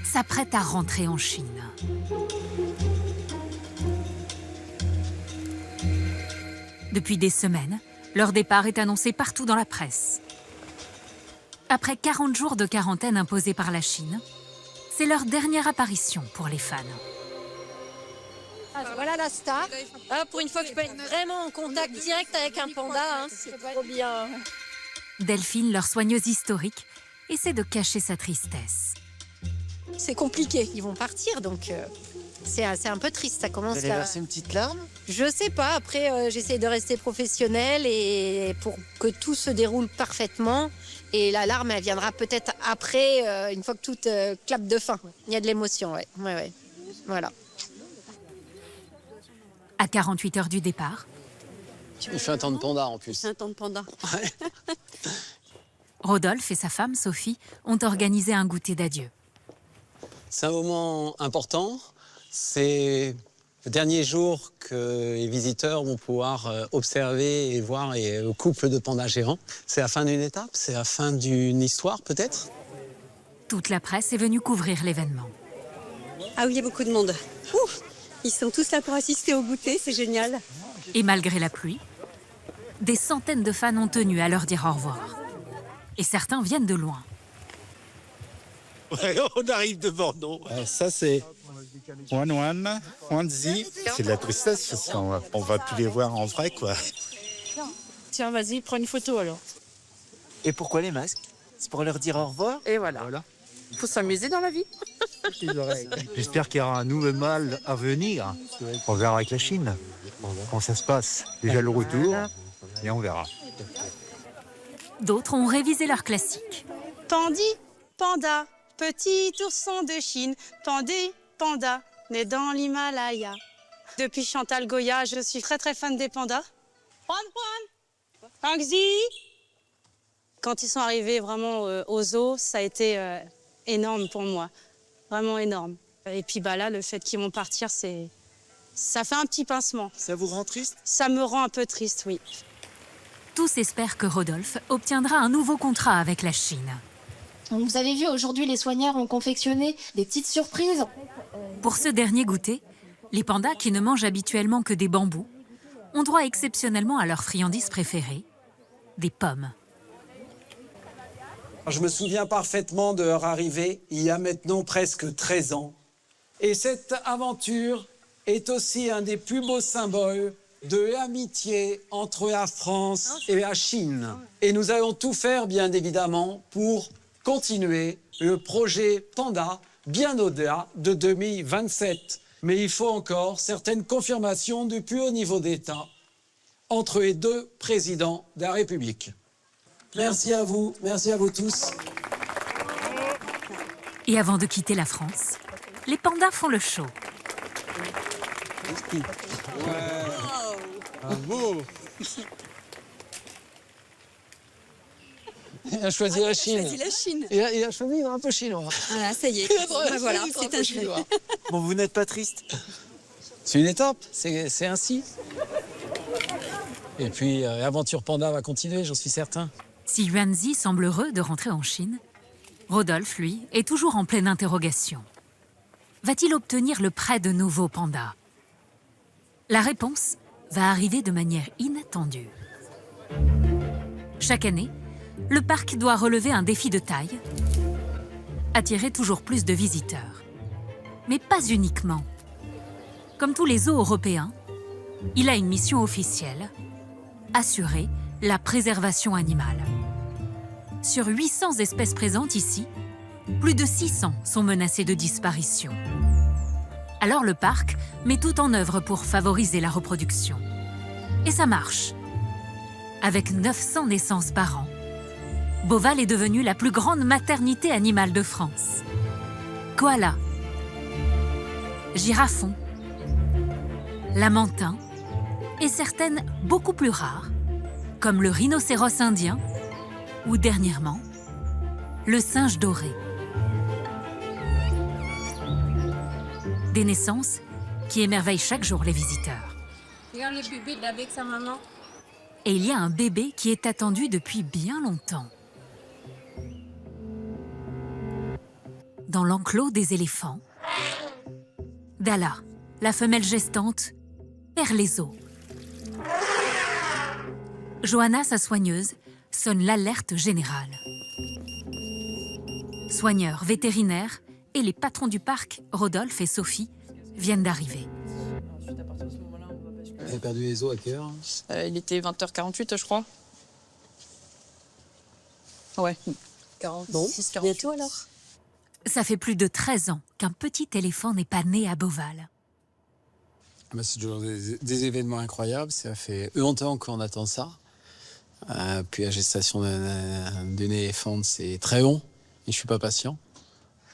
s'apprête à rentrer en Chine. Depuis des semaines, leur départ est annoncé partout dans la presse. Après 40 jours de quarantaine imposés par la Chine, c'est leur dernière apparition pour les fans. Voilà la star. Ah, pour une fois que je peux être vraiment en contact direct avec un panda, hein, c'est trop bien. Delphine, leur soigneuse historique, essaie de cacher sa tristesse. C'est compliqué. Ils vont partir, donc C'est un peu triste, ça commence Vous allez verser une petite larme? Je sais pas, après j'essaie de rester professionnelle et pour que tout se déroule parfaitement. Et la larme, elle viendra peut-être après, une fois que tout clappe de fin. Il y a de l'émotion, ouais. Voilà. À 48 heures du départ, Il fait un temps de panda en plus. C'est un temps de panda. Rodolphe et sa femme, Sophie, ont organisé un goûter d'adieu. C'est un moment important. C'est le dernier jour que les visiteurs vont pouvoir observer et voir le couple de pandas géants. C'est la fin d'une étape, c'est la fin d'une histoire peut-être. Toute la presse est venue couvrir l'événement. Ah oui, il y a beaucoup de monde. Ouf, ils sont tous là pour assister au goûter, c'est génial. Et malgré la pluie, des centaines de fans ont tenu à leur dire au revoir. Et certains viennent de loin. Ouais, on arrive de Bordeaux. Ça, c'est Wan, Wanzi. C'est de la tristesse parce qu'on va plus les voir en vrai, quoi. Tiens, vas-y, prends une photo alors. Et pourquoi les masques? C'est pour leur dire au revoir? Et voilà. Il faut s'amuser dans la vie. J'espère qu'il y aura un nouveau mal à venir. On verra avec la Chine comment ça se passe. Déjà le retour, et on verra. D'autres ont révisé leur classique. Pandi, panda, petit ourson de Chine. Pandi, panda, né dans l'Himalaya. Depuis Chantal Goya, je suis très très fan des pandas. Juan, Angzi. Quand ils sont arrivés vraiment au zoo, ça a été énorme pour moi. Vraiment énorme. Et puis là, le fait qu'ils vont partir, ça fait un petit pincement. Ça vous rend triste? Ça me rend un peu triste, oui. Tous espèrent que Rodolphe obtiendra un nouveau contrat avec la Chine. Vous avez vu, aujourd'hui, les soigneurs ont confectionné des petites surprises. Pour ce dernier goûter, les pandas, qui ne mangent habituellement que des bambous, ont droit exceptionnellement à leur friandise préférée, des pommes. Je me souviens parfaitement de leur arrivée il y a maintenant presque 13 ans. Et cette aventure est aussi un des plus beaux symboles de l'amitié entre la France et la Chine. Et nous allons tout faire, bien évidemment, pour continuer le projet Panda bien au-delà de 2027. Mais il faut encore certaines confirmations du plus haut niveau d'État entre les deux présidents de la République. Merci à vous tous. Et avant de quitter la France, les pandas font le show. Bravo. Il a choisi la Chine. Il a choisi la Chine. Il a choisi un peu chinois. Voilà, ça y est. Voilà, c'est un chinois. Bon, vous n'êtes pas triste? C'est une étape, c'est ainsi. Et puis l'aventure panda va continuer, j'en suis certain. Si Yuanzi semble heureux de rentrer en Chine, Rodolphe, lui, est toujours en pleine interrogation. Va-t-il obtenir le prêt de nouveaux pandas? La réponse va arriver de manière inattendue. Chaque année, le parc doit relever un défi de taille, attirer toujours plus de visiteurs. Mais pas uniquement. Comme tous les zoos européens, il a une mission officielle, assurer la préservation animale. Sur 800 espèces présentes ici, plus de 600 sont menacées de disparition. Alors le parc met tout en œuvre pour favoriser la reproduction. Et ça marche. Avec 900 naissances par an, Beauval est devenue la plus grande maternité animale de France. Koala, girafon, lamantin et certaines beaucoup plus rares, comme le rhinocéros indien ou dernièrement, le singe doré. Des naissances qui émerveillent chaque jour les visiteurs. Regarde le bébé avec sa maman. Et il y a un bébé qui est attendu depuis bien longtemps. Dans l'enclos des éléphants, Dala, la femelle gestante, perd les os. Johanna, sa soigneuse, sonne l'alerte générale. Soigneurs, vétérinaires et les patrons du parc, Rodolphe et Sophie, viennent d'arriver. Elle avait perdu les os à quelle heure? Il était 20h48, je crois. Ouais. 46, bientôt alors? Ça fait plus de 13 ans qu'un petit éléphant n'est pas né à Beauval. C'est toujours des événements incroyables. Ça fait longtemps qu'on attend ça. Puis la gestation d'un éléphant, c'est très long. Et je suis pas patient.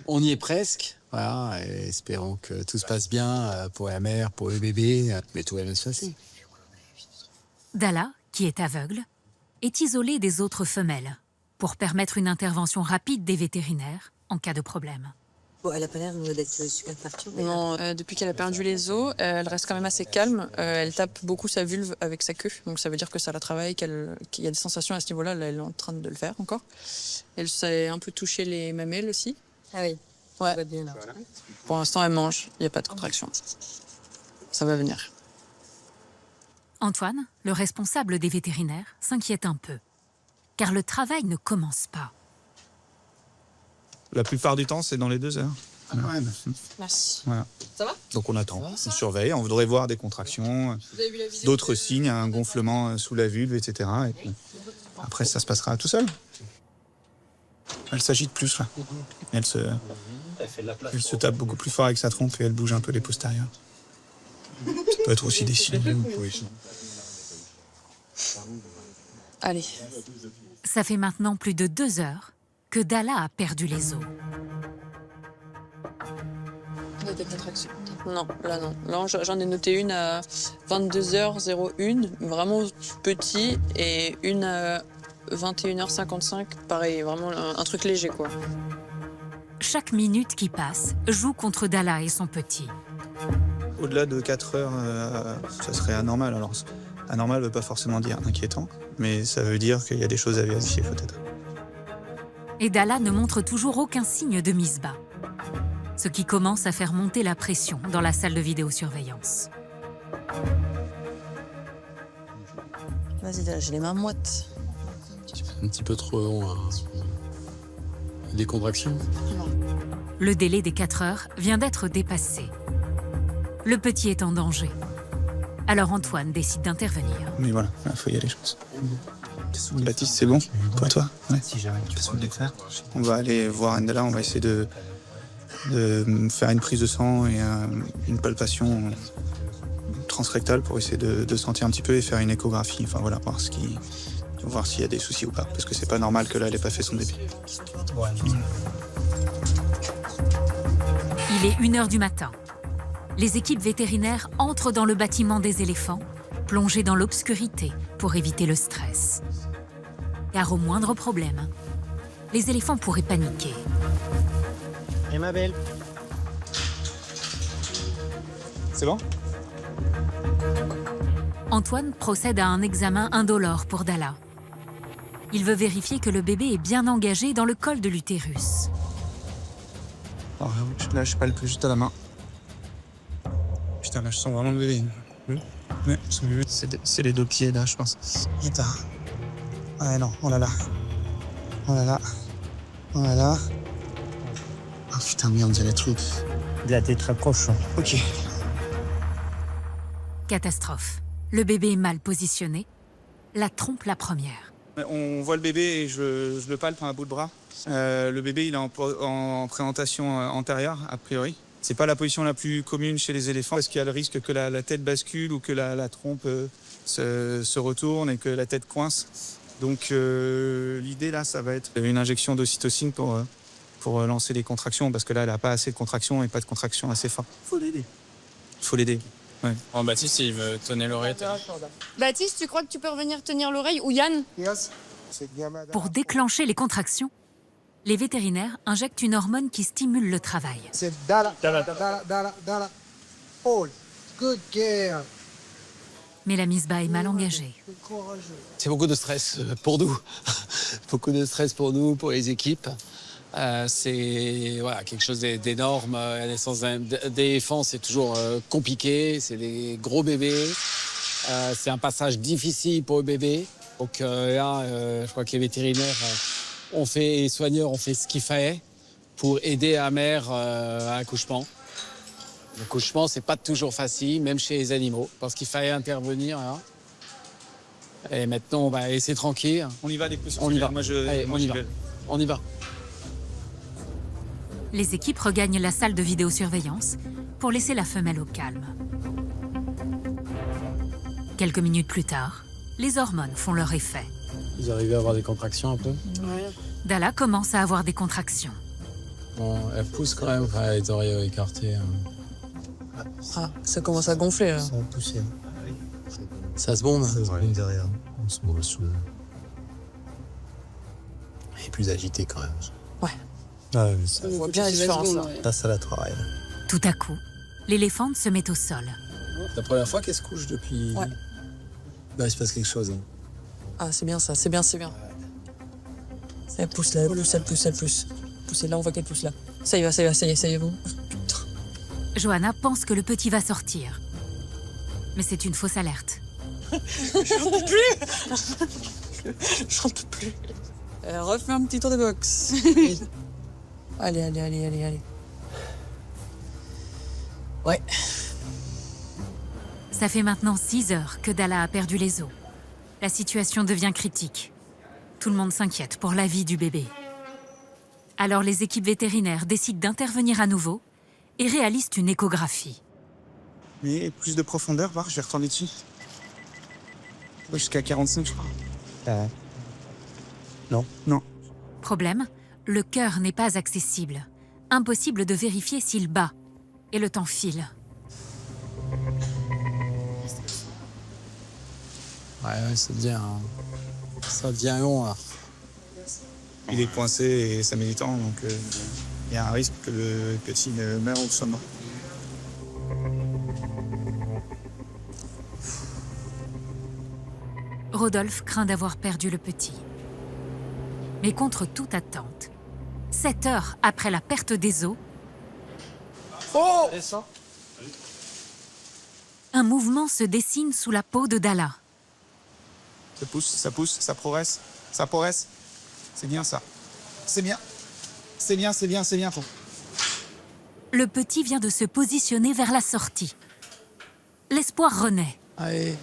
On y est presque. Voilà, et espérons que tout se passe bien pour la mère, pour le bébé. Mais tout va bien se passer. Dalla, qui est aveugle, est isolée des autres femelles pour permettre une intervention rapide des vétérinaires en cas de problème. Bon, elle n'a pas l'air d'être super perturbée. Non, depuis qu'elle a perdu les os, elle reste quand même assez calme. Elle tape beaucoup sa vulve avec sa queue, donc ça veut dire que ça la travaille, qu'il y a des sensations à ce niveau-là. Là, elle est en train de le faire encore. Elle s'est un peu touché les mamelles aussi. Ah oui, ouais. ça va bien là. Pour l'instant, elle mange, il n'y a pas de contraction. Ça va venir. Antoine, le responsable des vétérinaires, s'inquiète un peu, car le travail ne commence pas. La plupart du temps, c'est dans les 2 heures. Ouais, merci. Voilà. Ça va? Donc on attend, on surveille, on voudrait voir des contractions, d'autres signes, un gonflement sous la vulve, etc. Et puis, après, ça se passera tout seul. Elle s'agite plus, là. Elle se tape beaucoup plus fort avec sa trompe et elle bouge un peu les postérieurs. Ça peut être aussi des signes. Allez. Ça fait maintenant plus de 2 heures que Dalla a perdu les os. Il y a des contractions. Non, là non. Là, j'en ai noté une à 22h01, vraiment petit, et une à 21h55, pareil, vraiment un truc léger, quoi. Chaque minute qui passe joue contre Dalla et son petit. Au-delà de 4 heures, ça serait anormal. Alors, anormal ne veut pas forcément dire inquiétant, mais ça veut dire qu'il y a des choses à vérifier, peut-être. Et Dalla ne montre toujours aucun signe de mise bas, ce qui commence à faire monter la pression dans la salle de vidéosurveillance. Vas-y, Dalla, j'ai les mains moites. Un petit peu trop long. Des contractions. Le délai des 4 heures vient d'être dépassé. Le petit est en danger. Alors Antoine décide d'intervenir. Mais voilà, il faut y aller, je pense. Baptiste, c'est bon pour toi? Ouais. Si jamais tu peux le faire. On va aller voir Ndala, on va essayer de faire une prise de sang et une palpation transrectale pour essayer de sentir un petit peu et faire une échographie. Enfin voilà, voir s'il y a des soucis ou pas. Parce que c'est pas normal que là, elle ait pas fait son débit. Ouais. Il est 1h du matin. Les équipes vétérinaires entrent dans le bâtiment des éléphants, plongés dans l'obscurité pour éviter le stress. Car au moindre problème, les éléphants pourraient paniquer. Et ma belle. C'est bon? Antoine procède à un examen indolore pour Dalla. Il veut vérifier que le bébé est bien engagé dans le col de l'utérus. Alors, je lâche pas le plus juste à la main. Putain, là, je sens vraiment le bébé. Ouais, c'est les 2 pieds, là, je pense. Attends. Ouais, non, oh là là. Oh là là. Oh là là. Oh putain, merde, on dirait trop. La tête très proche. Ok. Catastrophe. Le bébé est mal positionné. La trompe la première. On voit le bébé et je le palpe à bout de bras. Le bébé, il est en présentation antérieure, a priori. C'est pas la position la plus commune chez les éléphants parce qu'il y a le risque que la tête bascule ou que la trompe se retourne et que la tête coince. Donc l'idée là, ça va être une injection d'ocytocine pour lancer les contractions parce que là, elle n'a pas assez de contractions et pas de contractions assez fortes. Faut l'aider. Il faut l'aider. Ouais. Oh, Baptiste, il veut tenir l'oreille. Baptiste, tu crois que tu peux revenir tenir l'oreille? Ou Yann? Pour déclencher les contractions, les vétérinaires injectent une hormone qui stimule le travail. C'est Dalla, Dalla. Hold. Good girl. Mais la mise bas est mal engagée. C'est beaucoup de stress pour nous. Beaucoup de stress pour nous, pour les équipes. C'est voilà, quelque chose d'énorme. La naissance d'éléphants, c'est toujours compliqué. C'est des gros bébés. C'est un passage difficile pour le bébé. Donc là, je crois que les vétérinaires les soigneurs ont fait ce qu'il fallait pour aider la mère à l'accouchement. L'accouchement, c'est pas toujours facile, même chez les animaux, parce qu'il fallait intervenir. Là. Et maintenant, on va laisser tranquille. On y va des plus. On y va. Allez, on y va. On y va. Les équipes regagnent la salle de vidéosurveillance pour laisser la femelle au calme. Quelques minutes plus tard, les hormones font leur effet. Vous arrivez à avoir des contractions un peu? Ouais. Dalla commence à avoir des contractions. Bon, elle pousse quand même, enfin, les oreilles écartées. Ah, ça commence à gonfler là. Ça a poussé. Ça se bombe? Ça se bombe derrière. On se bombe sous. Elle est plus agitée quand même. Ouais. Ah, oui, ça. On voit bien la différence là. Là, ça la travaille. Tout à coup, l'éléphante se met au sol. C'est la première fois qu'elle se couche depuis... Ouais. Bah, il se passe quelque chose. Hein. Ah, c'est bien ça, c'est bien, c'est bien. Elle pousse là, elle pousse, elle pousse, elle pousse. Poussez là, on voit qu'elle pousse là. Ça y va, ça y va, ça y est, ça y est, vous. Johanna pense que le petit va sortir. Mais c'est une fausse alerte. J'en peux plus. J'en peux plus. Refais un petit tour de boxe. Allez, allez, allez, allez, allez. Ouais. Ça fait maintenant 6 heures que Dalla a perdu les os. La situation devient critique. Tout le monde s'inquiète pour la vie du bébé. Alors les équipes vétérinaires décident d'intervenir à nouveau et réalisent une échographie. Mais plus de profondeur, voir, je vais retourner dessus. Ouais, jusqu'à 45, je crois. Non. Non. Problème, le cœur n'est pas accessible. Impossible de vérifier s'il bat. Et le temps file. Ouais, ça devient long, là. Il est coincé et ça met du temps, donc il y a un risque que le petit ne meure ou soit mort. Rodolphe craint d'avoir perdu le petit. Mais contre toute attente, 7 heures après la perte des os, un mouvement se dessine sous la peau de Dalla. Ça pousse, ça progresse, ça progresse. C'est bien ça. C'est bien. C'est bien, c'est bien, c'est bien. Le petit vient de se positionner vers la sortie. L'espoir renaît. Allez.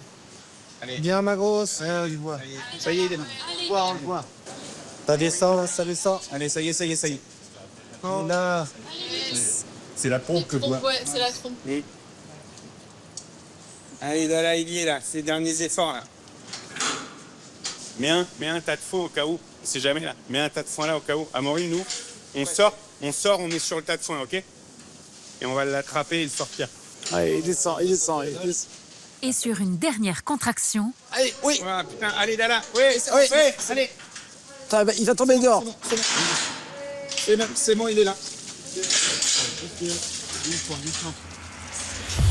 Allez. Bien, ma grosse. Ouais, je vois. Ça y est, il est là. On le voit. Ça descend, ça descend. Allez, ça y est, ça y est, ça y est. Oh. Là. C'est la pompe que je vois. Ouais, c'est la trompe. Allez, là, il y est là. Ces derniers efforts là. Mets un tas de fond au cas où. C'est jamais là. Mets un tas de foin là au cas où. Amaury, nous, on sort, on est sur le tas de foin, ok? Et on va l'attraper et le sortir. Allez, il descend. Et sur une dernière contraction... Allez, oui. Ouais, putain, allez, Dalla. Oui, allez. Attends, il va tomber dehors. C'est bon, il est là.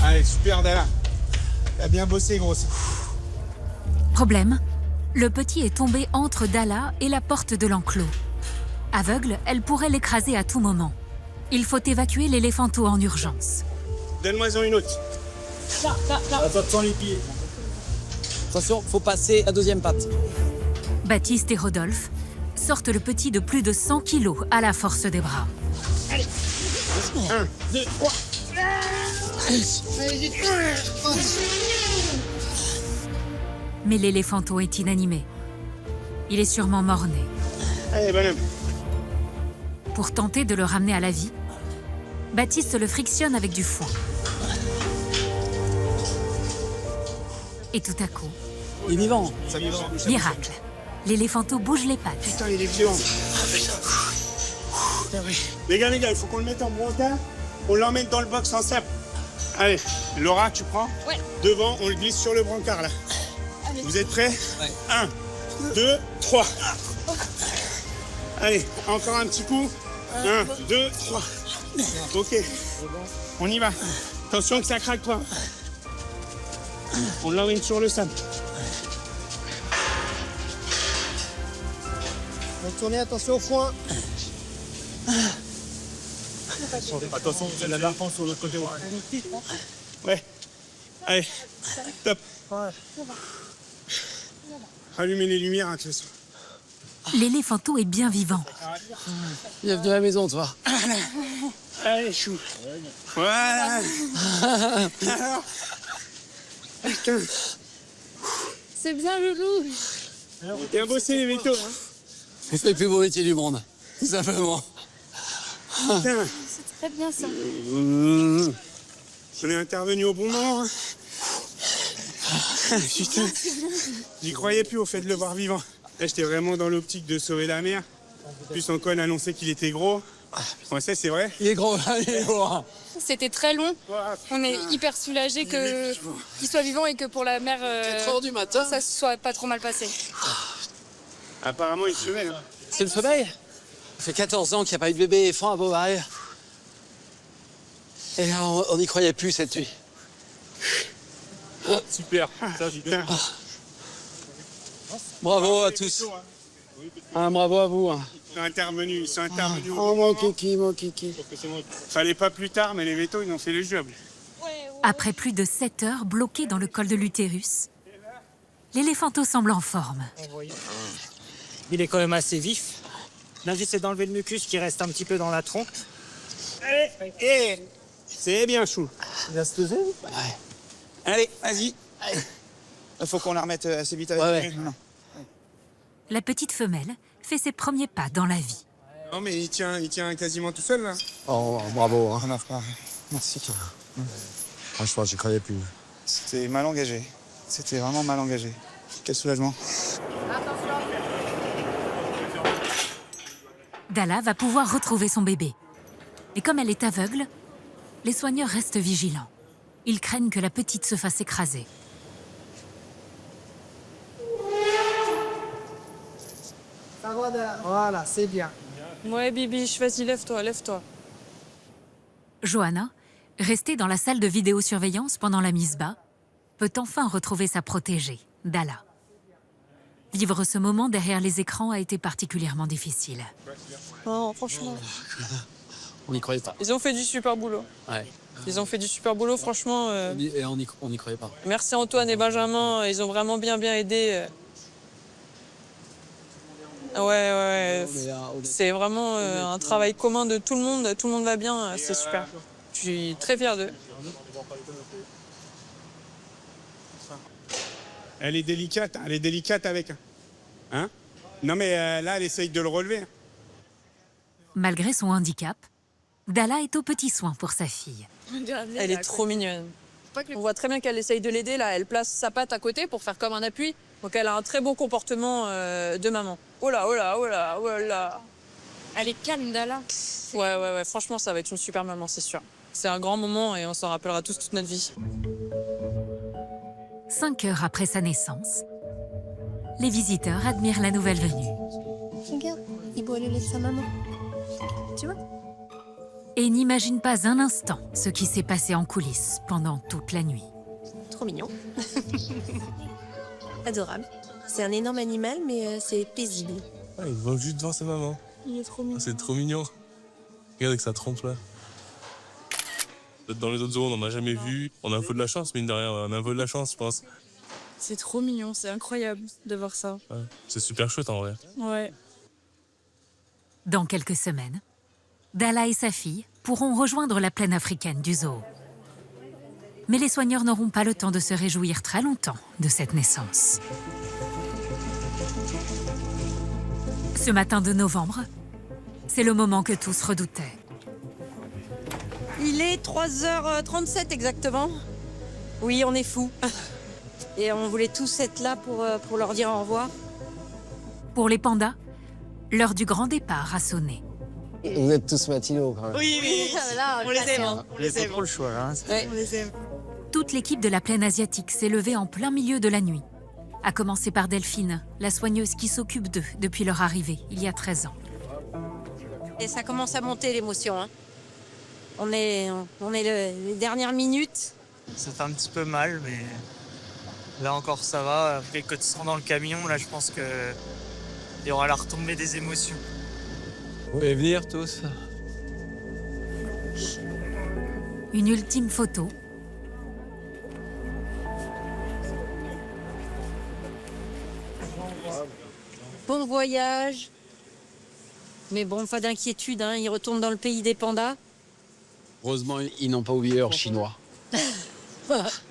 Allez, super, Dalla. T'as bien bossé, grosse. Problème, le petit est tombé entre Dalla et la porte de l'enclos. Aveugle, elle pourrait l'écraser à tout moment. Il faut évacuer l'éléphanto en urgence. Donne-moi-en une autre. Attention les pieds. Attention, faut passer la deuxième patte. Baptiste et Rodolphe sortent le petit de plus de 100 kilos à la force des bras. Allez. 1, 2, 3. Mais l'éléphanto est inanimé. Il est sûrement mort-né. Allez, bonhomme. Pour tenter de le ramener à la vie, Baptiste le frictionne avec du foin. Et tout à coup, il est vivant. Miracle. L'éléphanto bouge les pattes. Putain, il est violent. Les gars, il faut qu'on le mette en brancard. On l'emmène dans le box en sable. Allez, Laura, tu prends? Ouais. Devant, on le glisse sur le brancard, là. Allez. Vous êtes prêts? Ouais. 1, 2, 3. Allez, encore un petit coup. 1, 2, 3. Ok. On y va. Attention que ça craque pas. On l'emmène sur le sable. Retournez, attention au foin. Attention, vous avez la larme sur l'autre côté. Ouais. Allez, top. Allumez les lumières, hein, Clés. L'éléphanto est bien vivant. Bienvenue à la maison, toi. Allez, chou. Voilà. Alors. Putain. C'est bien, loulou. Bien bossé, les métaux. Hein. C'est le plus beau métier du monde, tout simplement. Putain. C'est très bien ça. On est intervenu au bon moment. Hein. Putain. J'y croyais plus au fait de le voir vivant. Là, j'étais vraiment dans l'optique de sauver la mère. En plus, Ancon a annoncé qu'il était gros. Ouais, ça, c'est vrai. Il est gros, il est gros. C'était très long. On est hyper soulagés qu'il soit vivant et que pour la mère, 4 heures du matin. ça se soit pas trop mal passé. Apparemment, une femelle. Hein. C'est une femelle. Ça fait 14 ans qu'il n'y a pas eu de bébé éléphant à Beauval. Et là, on n'y croyait plus cette nuit. Super. Ça, putain. Bravo à tous. Ah, bravo à vous. Ils sont intervenus. Oh, mon kiki. Fallait pas plus tard, mais les vétos, ils ont fait le job. Après plus de 7 heures bloqué dans le col de l'utérus, l'éléphanto semble en forme. Il est quand même assez vif. L'invite, c'est d'enlever le mucus qui reste un petit peu dans la trompe. Allez, c'est bien, chou. Il va se poser. Ouais. Allez, vas-y. Il faut qu'on la remette assez vite avec La petite femelle fait ses premiers pas dans la vie. Non, mais il tient quasiment tout seul, là. Oh, bravo. Hein. On offre pas. Merci. Franchement, j'y croyais plus. C'était mal engagé. C'était vraiment mal engagé. Quel soulagement. Dalla va pouvoir retrouver son bébé. Et comme elle est aveugle, les soigneurs restent vigilants. Ils craignent que la petite se fasse écraser. Ça va, Dalla. Voilà, c'est bien. Ouais, Bibiche, vas-y, lève-toi, lève-toi. Johanna, restée dans la salle de vidéosurveillance pendant la mise bas, peut enfin retrouver sa protégée, Dalla. Vivre ce moment derrière les écrans a été particulièrement difficile. Non, franchement. On n'y croyait pas. Ils ont fait du super boulot. Ouais. Ils ont fait du super boulot, franchement. Et on n'y croyait pas. Merci Antoine et Benjamin, ils ont vraiment bien aidé. Ouais. C'est vraiment un travail commun de tout le monde va bien, c'est super. Je suis très fière d'eux. Elle est délicate avec. Hein? Non, mais là, elle essaye de le relever. Malgré son handicap, Dalla est aux petits soins pour sa fille. Elle est trop mignonne. On voit très bien qu'elle essaye de l'aider, là. Elle place sa patte à côté pour faire comme un appui. Donc elle a un très bon comportement de maman. Oh là. Elle est calme, Dalla. Ouais. Franchement, ça va être une super maman, c'est sûr. C'est un grand moment et on s'en rappellera tous toute notre vie. 5 heures après sa naissance, les visiteurs admirent la nouvelle venue. Regarde, il boit le lait de sa maman. Tu vois? Et n'imaginent pas un instant ce qui s'est passé en coulisses pendant toute la nuit. Trop mignon. Adorable. C'est un énorme animal, mais c'est paisible. Ah, il va juste devant sa maman. Il est trop mignon. C'est trop mignon. Regarde avec sa trompe là. Dans les autres zoos, on n'en a jamais vu. On a un peu de la chance, mine de rien. On a un peu de la chance, je pense. C'est trop mignon, c'est incroyable de voir ça. Ouais. C'est super chouette en vrai. Ouais. Dans quelques semaines, Dalla et sa fille pourront rejoindre la plaine africaine du zoo. Mais les soigneurs n'auront pas le temps de se réjouir très longtemps de cette naissance. Ce matin de novembre, c'est le moment que tous redoutaient. Il est 3h37 exactement. Oui, on est fous. Et on voulait tous être là pour leur dire au revoir. Pour les pandas, l'heure du grand départ a sonné. Vous êtes tous matinaux quand même. Oui. Là, on les aime. On les aime. Trop le choix, là. Ouais. On les aime. Toute l'équipe de la plaine asiatique s'est levée en plein milieu de la nuit. À commencer par Delphine, la soigneuse qui s'occupe d'eux depuis leur arrivée, il y a 13 ans. Et ça commence à monter l'émotion. Hein. On est les dernières minutes. Ça fait un petit peu mal, mais là encore ça va. Après, quand ils seront dans le camion, là je pense qu'il y aura la retombée des émotions. Vous pouvez venir tous. Une ultime photo. Bon voyage. Mais bon, pas d'inquiétude, hein, ils retournent dans le pays des pandas. Heureusement, ils n'ont pas oublié leur chinois.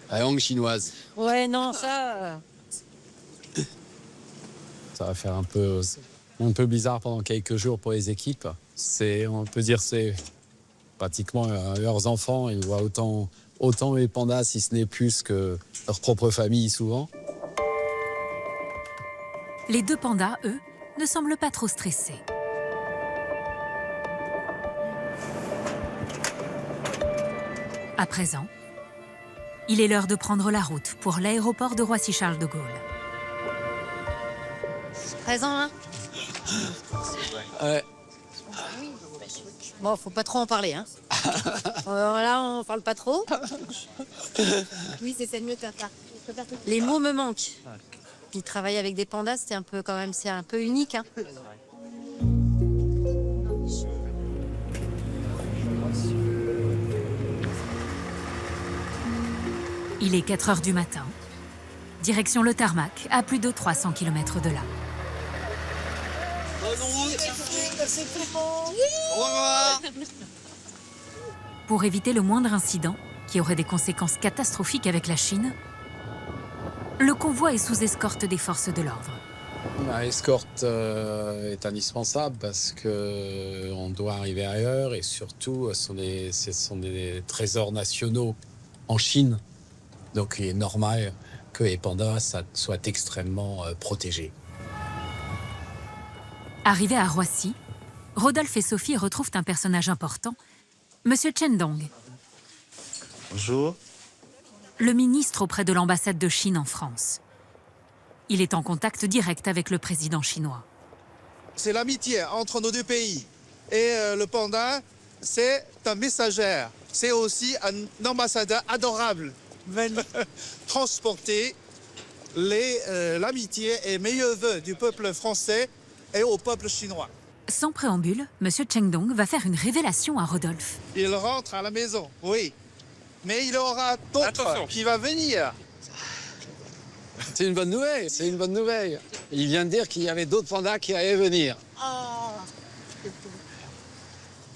La langue chinoise. Ouais, non, ça... Ça va faire un peu bizarre pendant quelques jours pour les équipes. On peut dire c'est pratiquement leurs enfants. Ils voient autant les pandas, si ce n'est plus, que leur propre famille souvent. Les 2 pandas, eux, ne semblent pas trop stressés. À présent, il est l'heure de prendre la route pour l'aéroport de Roissy-Charles de Gaulle. Présent, hein? Ouais. Bon, faut pas trop en parler, hein? Là, on parle pas trop. Oui, c'est mieux que ça. Les mots me manquent. Puis travailler avec des pandas, c'est un peu unique, hein? Il est 4 heures du matin. Direction le tarmac, à plus de 300 km de là. Au revoir. Pour éviter le moindre incident, qui aurait des conséquences catastrophiques avec la Chine, le convoi est sous escorte des forces de l'ordre. L'escorte est indispensable parce qu'on doit arriver ailleurs et surtout, ce sont des trésors nationaux en Chine. Donc il est normal que les pandas soient extrêmement protégés. Arrivés à Roissy, Rodolphe et Sophie retrouvent un personnage important, Monsieur Chen Dong. Bonjour. Le ministre auprès de l'ambassade de Chine en France. Il est en contact direct avec le président chinois. C'est l'amitié entre nos 2 pays. Et le panda, c'est un messager. C'est aussi un ambassadeur adorable. Transporter l'amitié et meilleurs vœux du peuple français et au peuple chinois. Sans préambule, Monsieur Chen Dong va faire une révélation à Rodolphe. Il rentre à la maison, oui. Mais il y aura d'autres qui vont venir. C'est une bonne nouvelle, c'est une bonne nouvelle. Il vient de dire qu'il y avait d'autres pandas qui allaient venir.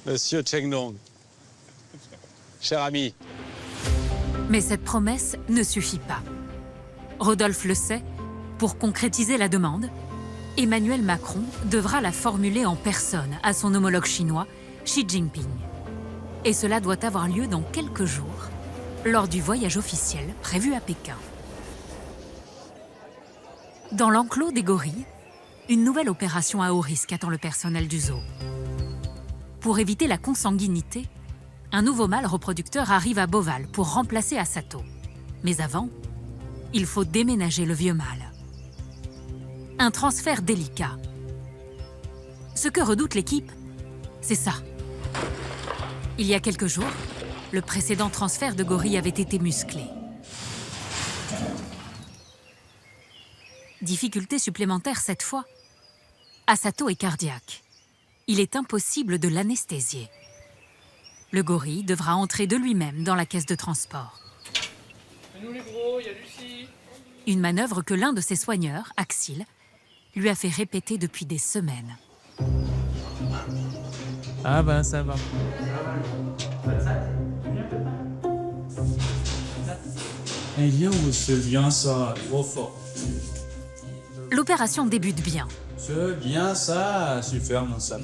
Monsieur Chen Dong, cher ami. Mais cette promesse ne suffit pas. Rodolphe le sait, pour concrétiser la demande, Emmanuel Macron devra la formuler en personne à son homologue chinois, Xi Jinping. Et cela doit avoir lieu dans quelques jours, lors du voyage officiel prévu à Pékin. Dans l'enclos des gorilles, une nouvelle opération à haut risque attend le personnel du zoo. Pour éviter la consanguinité, un nouveau mâle reproducteur arrive à Beauval pour remplacer Asato. Mais avant, il faut déménager le vieux mâle. Un transfert délicat. Ce que redoute l'équipe, c'est ça. Il y a quelques jours, le précédent transfert de gorille avait été musclé. Difficulté supplémentaire cette fois. Asato est cardiaque. Il est impossible de l'anesthésier. Le gorille devra entrer de lui-même dans la caisse de transport. Nous les gros, il y a Lucie. Une manœuvre que l'un de ses soigneurs, Axil, lui a fait répéter depuis des semaines. Ah ben ça va. Eh bien, c'est bien ça, trop fort. L'opération débute bien. C'est bien ça, super, mon Sam.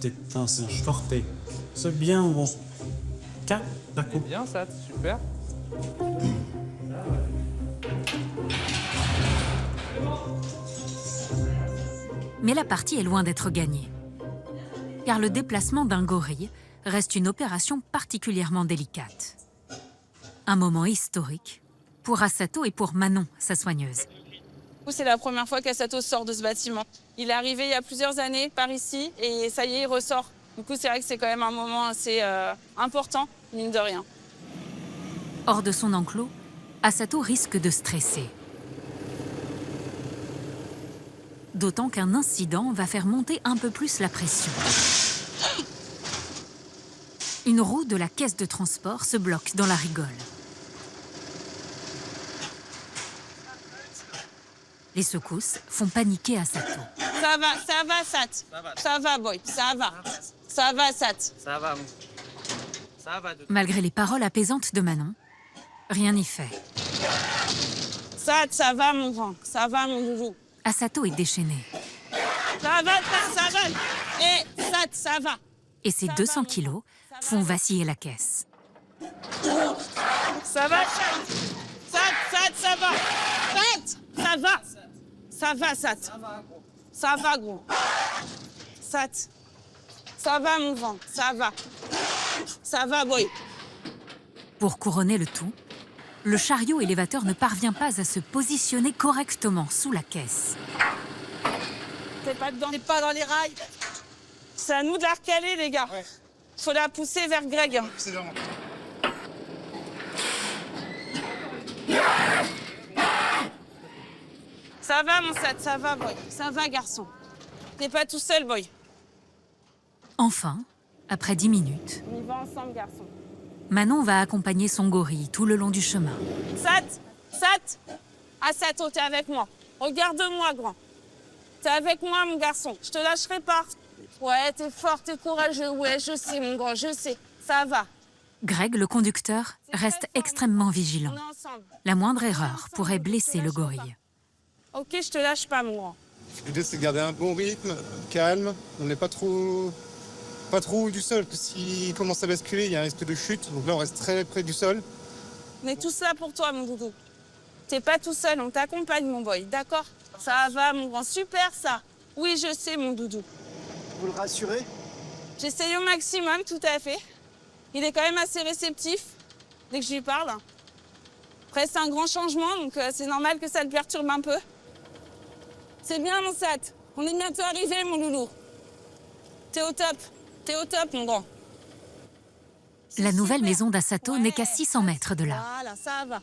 T'es forté. C'est bien, mon. Tiens, d'accord. Bien ça, super. Mais la partie est loin d'être gagnée. Car le déplacement d'un gorille reste une opération particulièrement délicate. Un moment historique pour Asato et pour Manon, sa soigneuse. C'est la première fois qu'Asato sort de ce bâtiment. Il est arrivé il y a plusieurs années par ici et ça y est, il ressort. Du coup, c'est vrai que c'est quand même un moment assez important, mine de rien. Hors de son enclos, Asato risque de stresser. D'autant qu'un incident va faire monter un peu plus la pression. Une roue de la caisse de transport se bloque dans la rigole. Les secousses font paniquer Asato. Ça va, Sat. Ça va, boy, ça va. Ça va, Sat. Ça va. Ça va. Malgré les paroles apaisantes de Manon, rien n'y fait. Sat, ça va, mon grand. Ça va, mon doudou. Asato est déchaîné. Ça va. Eh, Sat, ça va. Et ces 200 kilos font vaciller la caisse. Ça va, Sat, ça va. Sat, ça va. Ça va, Sat. Ça va, gros. Sat, ça va, mon vent, ça va. Ça va, boy. Pour couronner le tout, le chariot élévateur ne parvient pas à se positionner correctement sous la caisse. T'es pas dedans, t'es pas dans les rails. C'est à nous de la recaler, les gars. Faut la pousser vers Greg. Ça va, mon Sat, ça va, boy. Ça va, garçon. T'es pas tout seul, boy. Enfin, après 10 minutes, On y va ensemble, garçon. Manon va accompagner son gorille tout le long du chemin. Sat. Ah, Sato, t'es avec moi. Regarde-moi, grand. T'es avec moi, mon garçon. Je te lâcherai pas. Ouais, t'es fort, t'es courageux. Ouais, je sais, mon grand, je sais. Ça va. Greg, le conducteur, reste extrêmement vigilant. On est ensemble. La moindre erreur pourrait blesser le gorille. Ok, je te lâche pas, mon grand. L'idée, c'est de garder un bon rythme, calme. On n'est pas trop haut du sol. S'il commence à basculer, il y a un risque de chute. Donc là, on reste très près du sol. On est tous là pour toi, mon doudou. T'es pas tout seul, on t'accompagne, mon boy, d'accord? Ça va, mon grand, super, ça. Oui, je sais, mon doudou. Vous le rassurez? J'essaye au maximum, tout à fait. Il est quand même assez réceptif dès que je lui parle. Après, c'est un grand changement, donc c'est normal que ça le perturbe un peu. C'est bien, mon Sat. On est bientôt arrivé, mon loulou. T'es au top, mon grand. La nouvelle maison d'Asato n'est qu'à 600 mètres de là. Voilà, ça va.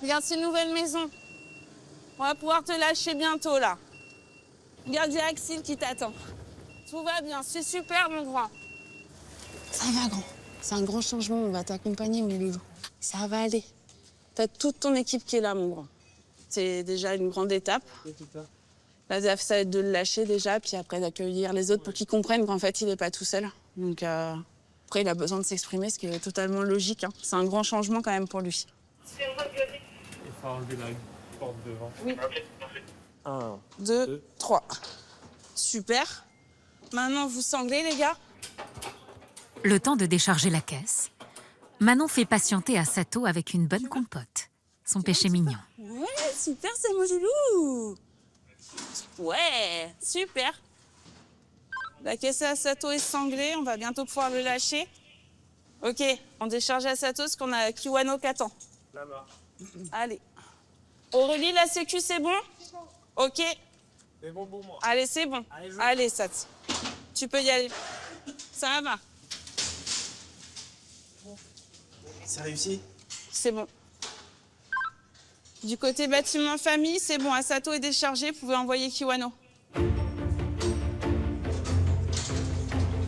Regarde cette nouvelle maison. On va pouvoir te lâcher bientôt, là. Regarde, il y a Axel qui t'attend. Tout va bien, c'est super, mon grand. Ça va, grand. C'est un grand changement, on va t'accompagner, mon loulou. Ça va aller. T'as toute ton équipe qui est là, mon grand. C'est déjà une grande étape. Là, ça va être de le lâcher déjà, puis après d'accueillir les autres pour qu'ils comprennent qu'en fait, il n'est pas tout seul. Donc après, il a besoin de s'exprimer, ce qui est totalement logique. Hein. C'est un grand changement quand même pour lui. Il faut enlever la porte devant. Oui. Ok, parfait. 1, 2, 3. Super. Maintenant, vous sanglez, les gars? Le temps de décharger la caisse, Manon fait patienter Asato avec une bonne compote. Son péché mignon. Ouais, super, c'est mon loulou. Ouais, super. La caisse à Sato est sanglée, on va bientôt pouvoir le lâcher. Ok, on décharge à Sato parce qu'on a Kiwano qui attend. Là-bas. Allez. Aurélie, la sécu, c'est bon? Ok. C'est bon pour moi. Allez, c'est bon. Allez, Sat. Tu peux y aller. Ça va. C'est réussi? C'est bon. Du côté bâtiment famille, c'est bon. Asato est déchargé, vous pouvez envoyer Kiwano.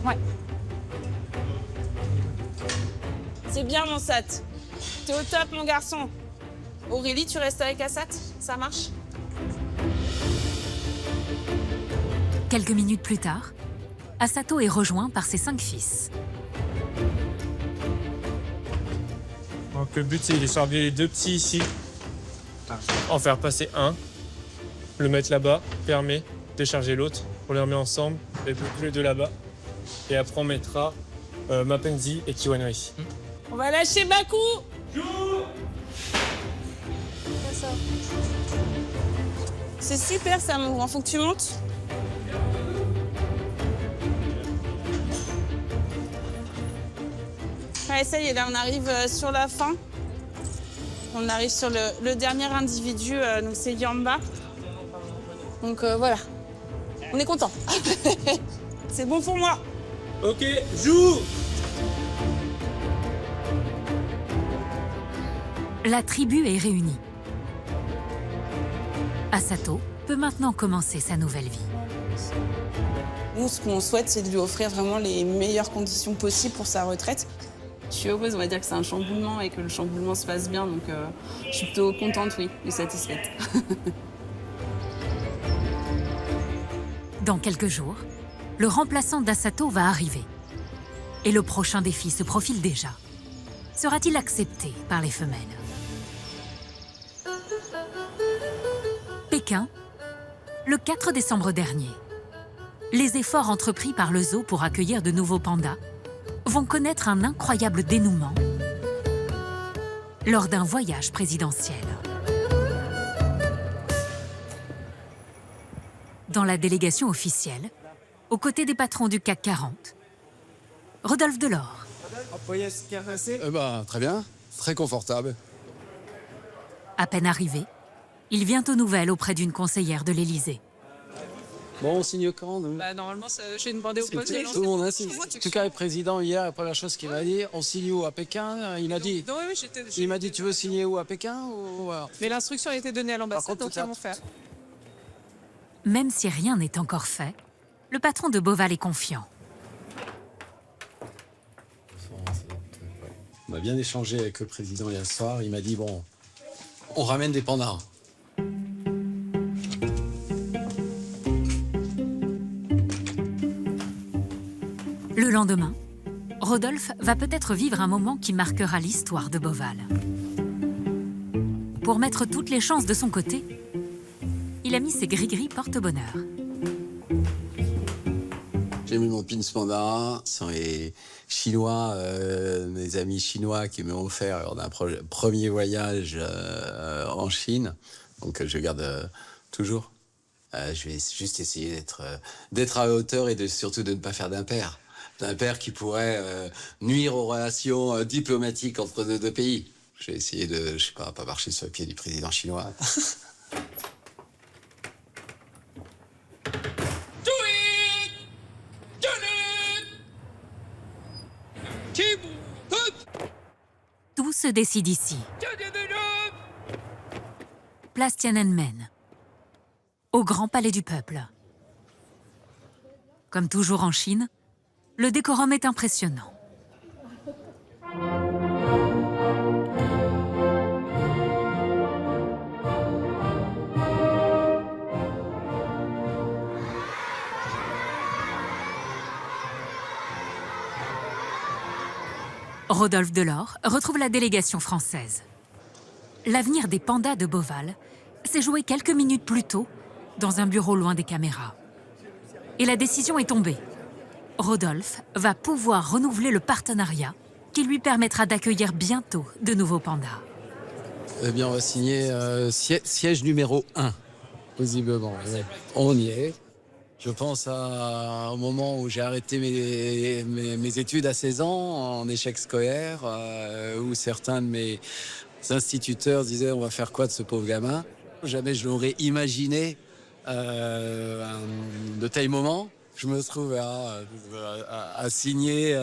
Ouais. C'est bien, mon Sat. T'es au top, mon garçon. Aurélie, tu restes avec Asat? Ça marche? Quelques minutes plus tard, Asato est rejoint par ses 5 fils. Donc le but, c'est de charger les 2 petits ici. En faire passer un. Le mettre là-bas, fermer, décharger l'autre. On les remet ensemble, les 2 là-bas. Et après, on mettra Mapenzi et Kiwano ici. On va lâcher Baku. C'est super, ça, mon grand. Faut que tu montes. Allez, ça y est, là, on arrive sur la fin. On arrive sur le dernier individu, donc c'est Yamba. Donc voilà, on est content. C'est bon pour moi. Ok, joue! La tribu est réunie. Asato peut maintenant commencer sa nouvelle vie. Nous, ce qu'on souhaite, c'est de lui offrir vraiment les meilleures conditions possibles pour sa retraite. Je suis heureuse, on va dire que c'est un chamboulement et que le chamboulement se passe bien, donc je suis plutôt contente, oui, et satisfaite. Dans quelques jours, le remplaçant d'Asato va arriver. Et le prochain défi se profile déjà. Sera-t-il accepté par les femelles? Pékin, le 4 décembre dernier. les efforts entrepris par le zoo pour accueillir de nouveaux pandas vont connaître un incroyable dénouement lors d'un voyage présidentiel. Dans la délégation officielle, aux côtés des patrons du CAC 40, Rodolphe Delors. Très bien, très confortable. À peine arrivé, il vient aux nouvelles auprès d'une conseillère de l'Élysée. Bon, on signe quand nous? Normalement, j'ai demandé au poste. Tout le monde insiste. En tout cas, le président, hier, la première chose qu'il m'a dit, on signe où? À Pékin? Il m'a dit. Il m'a dit, tu veux signer où? À Pékin ou... Mais l'instruction a été donnée à l'ambassade, donc ils vont faire. Même si rien n'est encore fait, le patron de Beauval est confiant. On a bien échangé avec le président hier soir. Il m'a dit, bon, on ramène des pandas. Le lendemain, Rodolphe va peut-être vivre un moment qui marquera l'histoire de Beauval. Pour mettre toutes les chances de son côté, il a mis ses gris-gris porte-bonheur. J'ai mis mon pins panda. Ce sont les Chinois, mes amis chinois qui m'ont offert lors d'un premier voyage en Chine. Donc je garde toujours. Je vais juste essayer d'être à la hauteur et surtout de ne pas faire d'impair. D'impair qui pourrait nuire aux relations diplomatiques entre nos deux pays. Je vais essayer de, je sais pas marcher sur le pied du président chinois. Tout se décide ici. Place Tiananmen, au Grand Palais du Peuple. Comme toujours en Chine, le décorum est impressionnant. Rodolphe Delors retrouve la délégation française. L'avenir des pandas de Beauval s'est joué quelques minutes plus tôt dans un bureau loin des caméras. Et la décision est tombée. Rodolphe va pouvoir renouveler le partenariat qui lui permettra d'accueillir bientôt de nouveaux pandas. Eh bien, on va signer siège numéro 1, possiblement. On y est. Je pense au moment où j'ai arrêté mes études à 16 ans, en échec scolaire, où certains de mes instituteurs disaient « on va faire quoi de ce pauvre gamin ?» Jamais je l'aurais imaginé de tels moments. Je me trouve à signer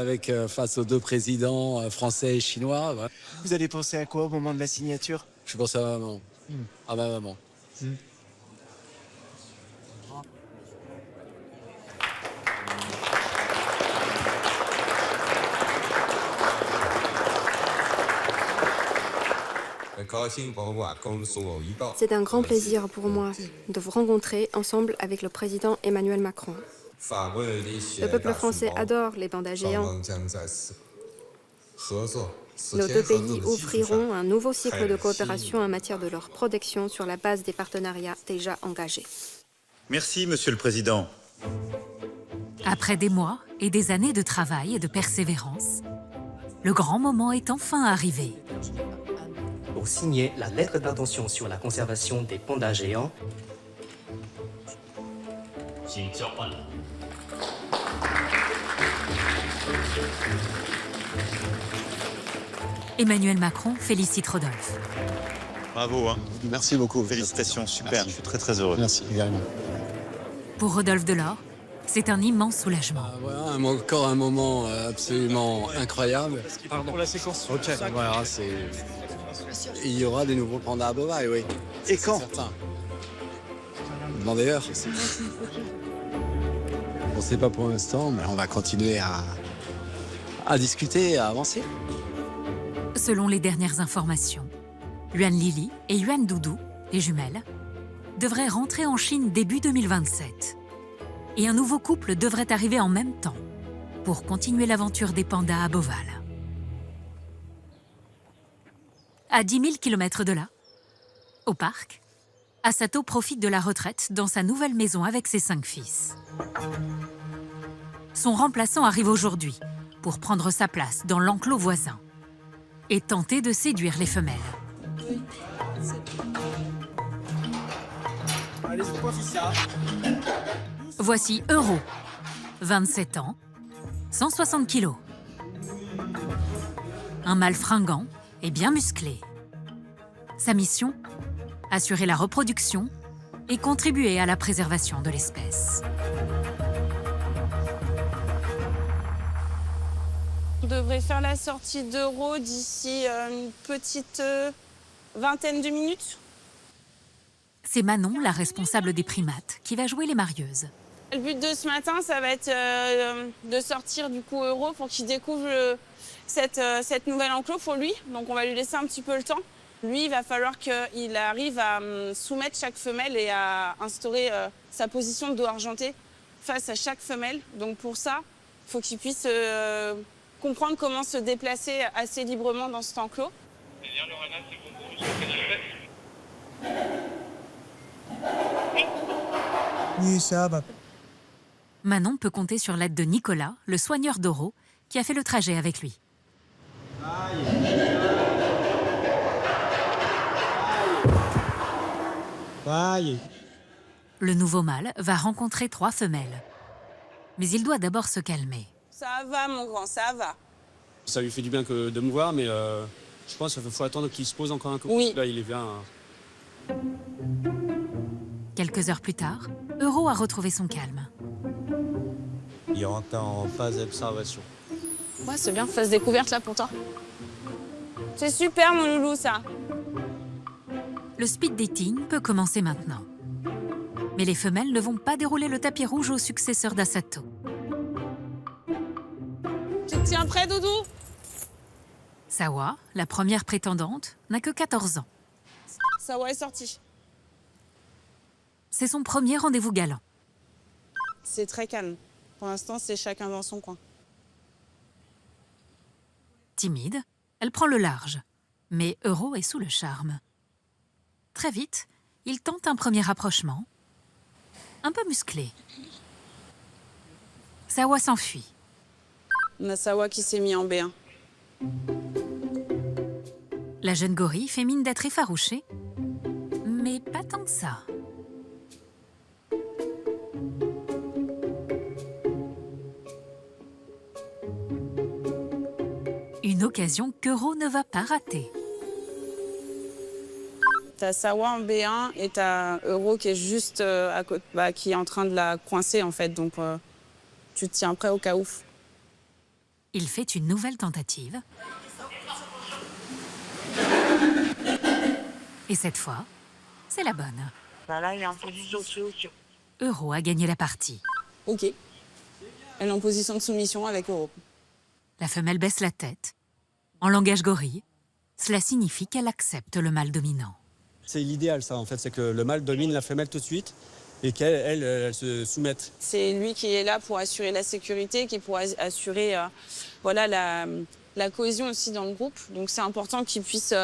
face aux deux présidents français et chinois. Ouais. Vous allez penser à quoi au moment de la signature? Je pense à ma maman. À ma maman. C'est un grand plaisir pour moi de vous rencontrer ensemble avec le président Emmanuel Macron. Le peuple français adore les pandas géants. Nos deux pays offriront un nouveau cycle de coopération en matière de leur protection sur la base des partenariats déjà engagés. Merci, Monsieur le Président. Après des mois et des années de travail et de persévérance, le grand moment est enfin arrivé. Pour signer la lettre d'intention sur la conservation des pandas géants, Emmanuel Macron félicite Rodolphe. Bravo, hein. Merci beaucoup. Félicitations, super, je suis très heureux. Merci, également. Pour Rodolphe Delors, c'est un immense soulagement. Voilà, encore un moment absolument incroyable. Pardon pour la séquence. Ok, voilà, il y aura des nouveaux pandas à Beauval, oui. Et quand? Demandez-leur. On ne sait pas pour l'instant, mais on va continuer à discuter, à avancer. Selon les dernières informations, Yuan Lili et Yuan Doudou, les jumelles, devraient rentrer en Chine début 2027. Et un nouveau couple devrait arriver en même temps pour continuer l'aventure des pandas à Beauval. À 10 000 km de là, au parc, Asato profite de la retraite dans sa nouvelle maison avec ses 5 fils. Son remplaçant arrive aujourd'hui pour prendre sa place dans l'enclos voisin et tenter de séduire les femelles. Voici Euro, 27 ans, 160 kilos. Un mâle fringant et bien musclé. Sa mission ? Assurer la reproduction et contribuer à la préservation de l'espèce. On devrait faire la sortie d'Euro d'ici une petite vingtaine de minutes. C'est Manon, la responsable des primates, qui va jouer les marieuses. Le but de ce matin, ça va être de sortir du coup Euro pour qu'il découvre cette nouvelle enclos pour lui. Donc on va lui laisser un petit peu le temps. Lui, il va falloir qu'il arrive à soumettre chaque femelle et à instaurer sa position de dos argenté face à chaque femelle. Donc pour ça, il faut qu'il puisse comprendre comment se déplacer assez librement dans cet enclos. Oui, ça va. Manon peut compter sur l'aide de Nicolas, le soigneur d'Euro, qui a fait le trajet avec lui. Aïe. Le nouveau mâle va rencontrer 3 femelles. Mais il doit d'abord se calmer. Ça va, mon grand, ça va. Ça lui fait du bien que de me voir, mais je pense qu'il faut attendre qu'il se pose encore un coup. Oui. Là, il est bien. Quelques heures plus tard, Euro a retrouvé son calme. Il rentre en phase d'observation. Ouais, c'est bien, phase découverte là pour toi. C'est super, mon loulou, ça. Le speed dating peut commencer maintenant. Mais les femelles ne vont pas dérouler le tapis rouge au successeur d'Asato. Tu te tiens prêt, Doudou? Sawa, la première prétendante, n'a que 14 ans. Sawa est sorti. C'est son premier rendez-vous galant. C'est très calme. Pour l'instant, c'est chacun dans son coin. Timide, elle prend le large. Mais Euro est sous le charme. Très vite, il tente un premier rapprochement. Un peu musclé. Sawa s'enfuit. On a Sawa qui s'est mis en B1. La jeune gorille fait mine d'être effarouchée, mais pas tant que ça. Une occasion qu'Euro ne va pas rater. T'as Sawa en B1 et t'as Euro qui est juste à côté, qui est en train de la coincer en fait. Donc tu te tiens prêt au cas où. Il fait une nouvelle tentative. Et cette fois, c'est la bonne. Là, il est en position de soumission. Euro a gagné la partie. Ok. Elle est en position de soumission avec Euro. La femelle baisse la tête. En langage gorille, cela signifie qu'elle accepte le mâle dominant. C'est l'idéal, ça, en fait. C'est que le mâle domine la femelle tout de suite et qu'elle se soumette. C'est lui qui est là pour assurer la sécurité, qui est pour assurer voilà, la cohésion aussi dans le groupe. Donc c'est important qu'il puisse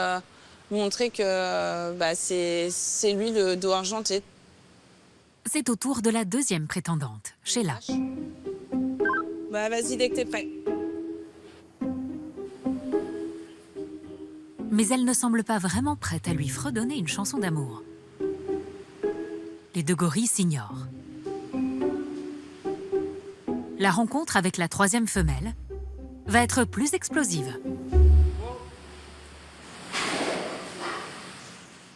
montrer que c'est lui le dos argenté. C'est au tour de la deuxième prétendante, Sheila. Vas-y dès que t'es prêt. Mais elle ne semble pas vraiment prête à lui fredonner une chanson d'amour. Les deux gorilles s'ignorent. La rencontre avec la troisième femelle va être plus explosive.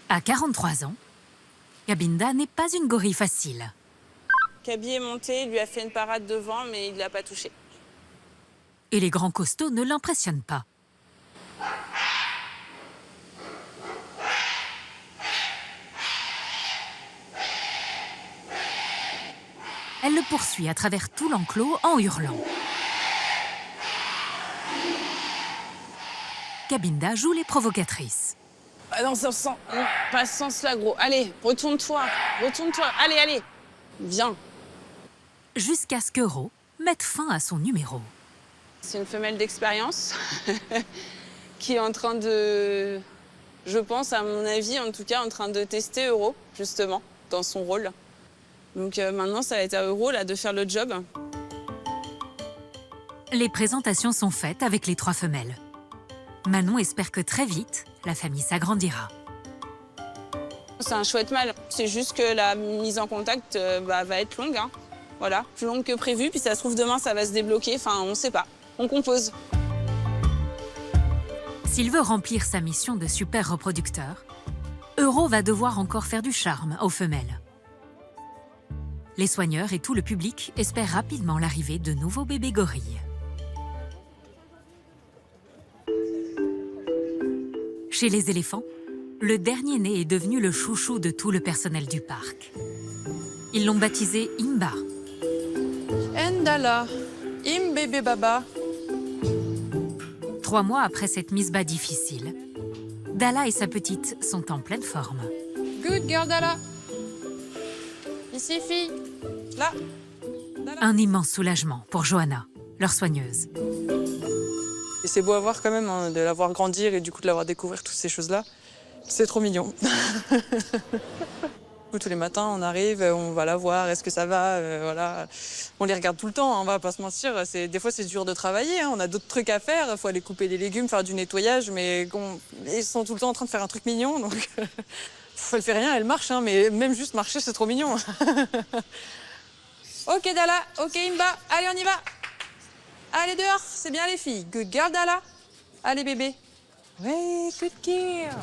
À 43 ans, Kabinda n'est pas une gorille facile. Kaby est monté, il lui a fait une parade devant, mais il ne l'a pas touché. Et les grands costauds ne l'impressionnent pas. Elle le poursuit à travers tout l'enclos en hurlant. Kabinda joue les provocatrices. Ah non, ça sent pas ce sens-là, gros. Allez, retourne-toi, retourne-toi. Allez, allez, viens. Jusqu'à ce qu'Euro mette fin à son numéro. C'est une femelle d'expérience qui est en train de je pense, à mon avis, en tout cas, en train de tester Euro, justement, dans son rôle. Donc maintenant, ça va être à Euro là, de faire le job. Les présentations sont faites avec les 3 femelles. Manon espère que très vite, la famille s'agrandira. C'est un chouette mâle. C'est juste que la mise en contact va être longue. Hein. Voilà, plus longue que prévu. Puis ça se trouve, demain, ça va se débloquer. Enfin, on ne sait pas. On compose. S'il veut remplir sa mission de super reproducteur, Euro va devoir encore faire du charme aux femelles. Les soigneurs et tout le public espèrent rapidement l'arrivée de nouveaux bébés gorilles. Chez les éléphants, le dernier né est devenu le chouchou de tout le personnel du parc. Ils l'ont baptisé Imba. Ndala, Im bébé baba. 3 mois après cette mise-bas difficile, Dala et sa petite sont en pleine forme. Good girl, Dala. Ici, fille. Là. Un immense soulagement pour Johanna, leur soigneuse. Et c'est beau à voir quand même, hein, de la voir grandir et du coup de la voir découvrir toutes ces choses-là. C'est trop mignon. Tous les matins, on arrive, on va la voir, est-ce que ça va, voilà. On les regarde tout le temps, hein, on va pas se mentir. Des fois, c'est dur de travailler, hein, on a d'autres trucs à faire. Il faut aller couper les légumes, faire du nettoyage, mais ils sont tout le temps en train de faire un truc mignon. Donc, elle fait rien, elle marche, hein, mais même juste marcher, c'est trop mignon. Ok, Dala, ok, Imba, allez, on y va. Allez, dehors, c'est bien les filles. Good girl, Dala. Allez, bébé. Ouais, good girl.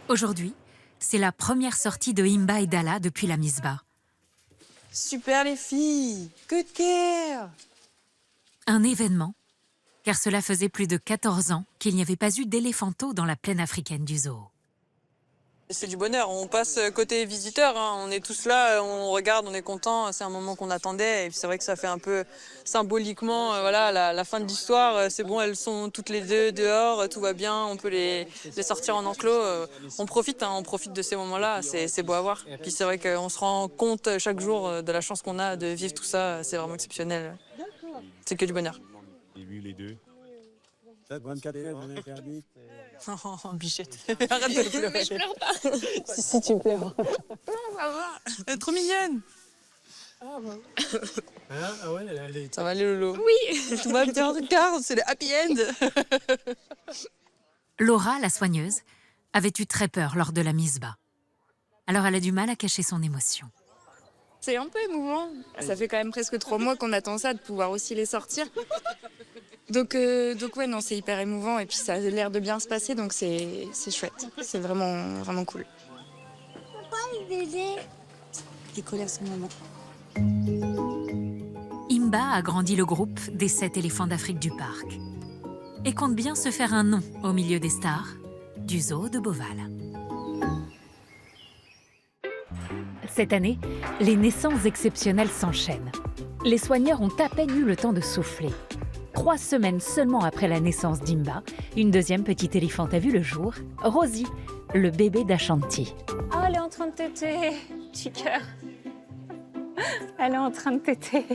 Aujourd'hui, c'est la première sortie de Imba et Dala depuis la mise-bas. Super les filles, good girl. Un événement, car cela faisait plus de 14 ans qu'il n'y avait pas eu d'éléphanto dans la plaine africaine du zoo. C'est du bonheur, on passe côté visiteur, hein. On est tous là, on regarde, on est content, c'est un moment qu'on attendait. Et puis c'est vrai que ça fait un peu symboliquement, voilà, la fin de l'histoire. C'est bon, elles sont toutes les deux dehors, tout va bien, on peut les sortir en enclos. On profite, hein, on profite de ces moments-là, c'est beau à voir. Puis c'est vrai qu'on se rend compte chaque jour de la chance qu'on a de vivre tout ça, c'est vraiment exceptionnel. C'est que du bonheur. J'ai vu les deux. 24 heures, on est interdit. Oh, bichette, arrête de pleurer. Mais je pleure pas. Si, tu pleures. Non, ça va. Elle est trop mignonne. Ah ouais, elle est... Ça va aller, Lolo? Oui. Tout va bien, regarde, c'est le happy end. Laura, la soigneuse, avait eu très peur lors de la mise-bas. Alors elle a du mal à cacher son émotion. C'est un peu émouvant. Ça fait quand même presque 3 mois qu'on attend ça, de pouvoir aussi les sortir. Donc ouais, non, c'est hyper émouvant et puis ça a l'air de bien se passer, donc c'est chouette. C'est vraiment, vraiment cool. Papa, le bébé. Il est collé à son maman. Imba a grandi le groupe des 7 éléphants d'Afrique du parc et compte bien se faire un nom au milieu des stars du zoo de Beauval. Cette année, les naissances exceptionnelles s'enchaînent. Les soigneurs ont à peine eu le temps de souffler. 3 semaines seulement après la naissance d'Imba, une deuxième petite éléphante a vu le jour, Rosie, le bébé d'Ashanti. Oh, elle est en train de téter, petit cœur. Elle est en train de téter.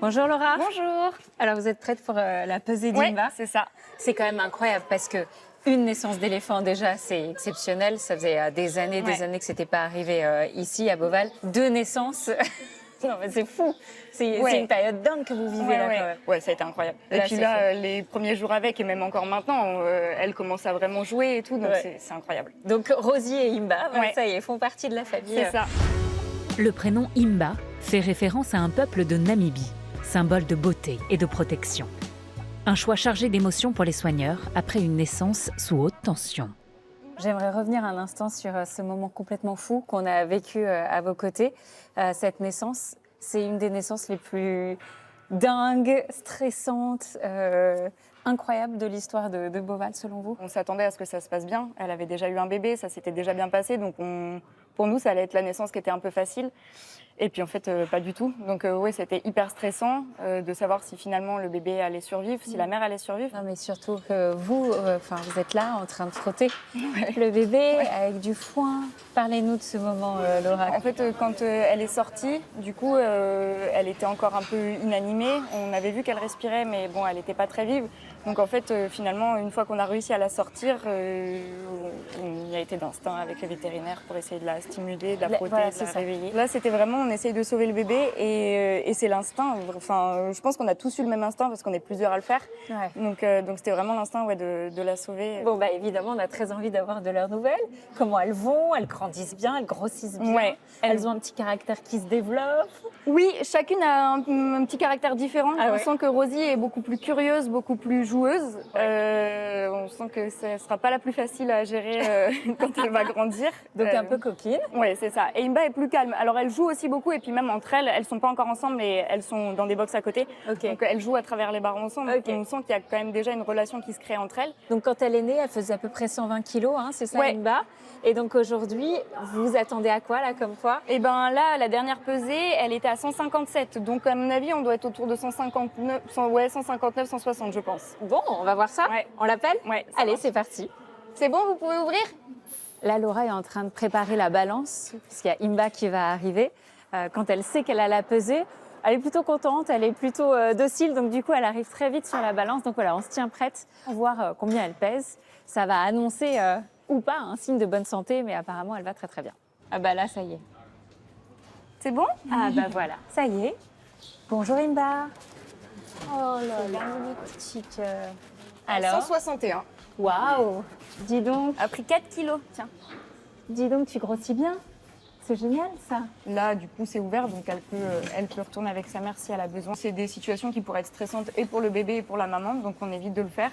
Bonjour Laura. Bonjour. Alors vous êtes prête pour la pesée d'Imba? Ouais, c'est ça. C'est quand même incroyable parce que une naissance d'éléphant déjà, c'est exceptionnel. Ça faisait des années que c'était pas arrivé ici à Beauval. 2 naissances. Non, mais c'est fou. C'est une période dingue que vous vivez là. Quand même. Ouais, ça a été incroyable. Et puis là, les premiers jours avec, et même encore maintenant, elle commence à vraiment jouer et tout, donc c'est incroyable. Donc Rosie et Imba, ça y est, font partie de la famille. C'est ça. Le prénom Imba fait référence à un peuple de Namibie, symbole de beauté et de protection. Un choix chargé d'émotions pour les soigneurs après une naissance sous haute tension. J'aimerais revenir un instant sur ce moment complètement fou qu'on a vécu à vos côtés. Cette naissance, c'est une des naissances les plus dingues, stressantes, incroyables de l'histoire de Beauval, selon vous? On s'attendait à ce que ça se passe bien. Elle avait déjà eu un bébé, ça s'était déjà bien passé. Donc pour nous, ça allait être la naissance qui était un peu facile. Et puis en fait, pas du tout. Donc ouais, c'était hyper stressant de savoir si finalement le bébé allait survivre, si la mère allait survivre. Non, mais surtout que vous, vous êtes là en train de frotter le bébé avec du foin. Parlez-nous de ce moment, Laura. En fait, quand elle est sortie, du coup, elle était encore un peu inanimée. On avait vu qu'elle respirait, mais bon, elle n'était pas très vive. Donc en fait, finalement, une fois qu'on a réussi à la sortir, on y a été d'instinct avec le vétérinaire pour essayer de la stimuler, de la frotter, de la réveiller. Là, c'était vraiment, on essaye de sauver le bébé et c'est l'instinct. Enfin, je pense qu'on a tous eu le même instinct parce qu'on est plusieurs à le faire. Ouais. Donc c'était vraiment l'instinct de la sauver. Bon, bah évidemment, on a très envie d'avoir de leurs nouvelles. Comment elles vont? Elles grandissent bien, elles grossissent bien. Ouais. Elles ont un petit caractère qui se développe. Oui, chacune a un petit caractère différent. Ah ouais. On sent que Rosie est beaucoup plus curieuse, beaucoup plus joueuse. On sent que ce ne sera pas la plus facile à gérer quand elle va grandir. Donc un peu coquine. Oui, c'est ça. Et Imba est plus calme. Alors elle joue aussi beaucoup et puis même entre elles, elles ne sont pas encore ensemble mais elles sont dans des box à côté. Okay. Donc elles jouent à travers les barres ensemble. Okay. On sent qu'il y a quand même déjà une relation qui se crée entre elles. Donc quand elle est née, elle faisait à peu près 120 kilos, hein, c'est ça, Ouais. Imba. Et donc aujourd'hui, vous vous attendez à quoi là comme poids? Et ben là, la dernière pesée, elle était à 157. Donc à mon avis, on doit être autour de 159, 159, 160, je pense. Bon, on va voir ça. Ouais. On l'appelle? Ouais. Allez, c'est parti. C'est bon, vous pouvez ouvrir? Là, Laura est en train de préparer la balance, parce qu'il y a Imba qui va arriver. Quand elle sait qu'elle a la pesée, elle est plutôt contente, elle est plutôt docile, donc du coup, elle arrive très vite sur la balance. Donc voilà, on se tient prête pour voir combien elle pèse. Ça va annoncer ou pas un signe de bonne santé, mais apparemment, elle va très très bien. Ah bah là, ça y est. C'est bon? Ah bah voilà, ça y est. Bonjour Imba. Oh là là, mon petit cœur. Alors? 161. Waouh! Dis donc. A pris 4 kilos, tiens. Dis donc, tu grossis bien. C'est génial ça. Là, du coup, c'est ouvert, donc elle peut retourner avec sa mère si elle a besoin. C'est des situations qui pourraient être stressantes et pour le bébé et pour la maman, donc on évite de le faire.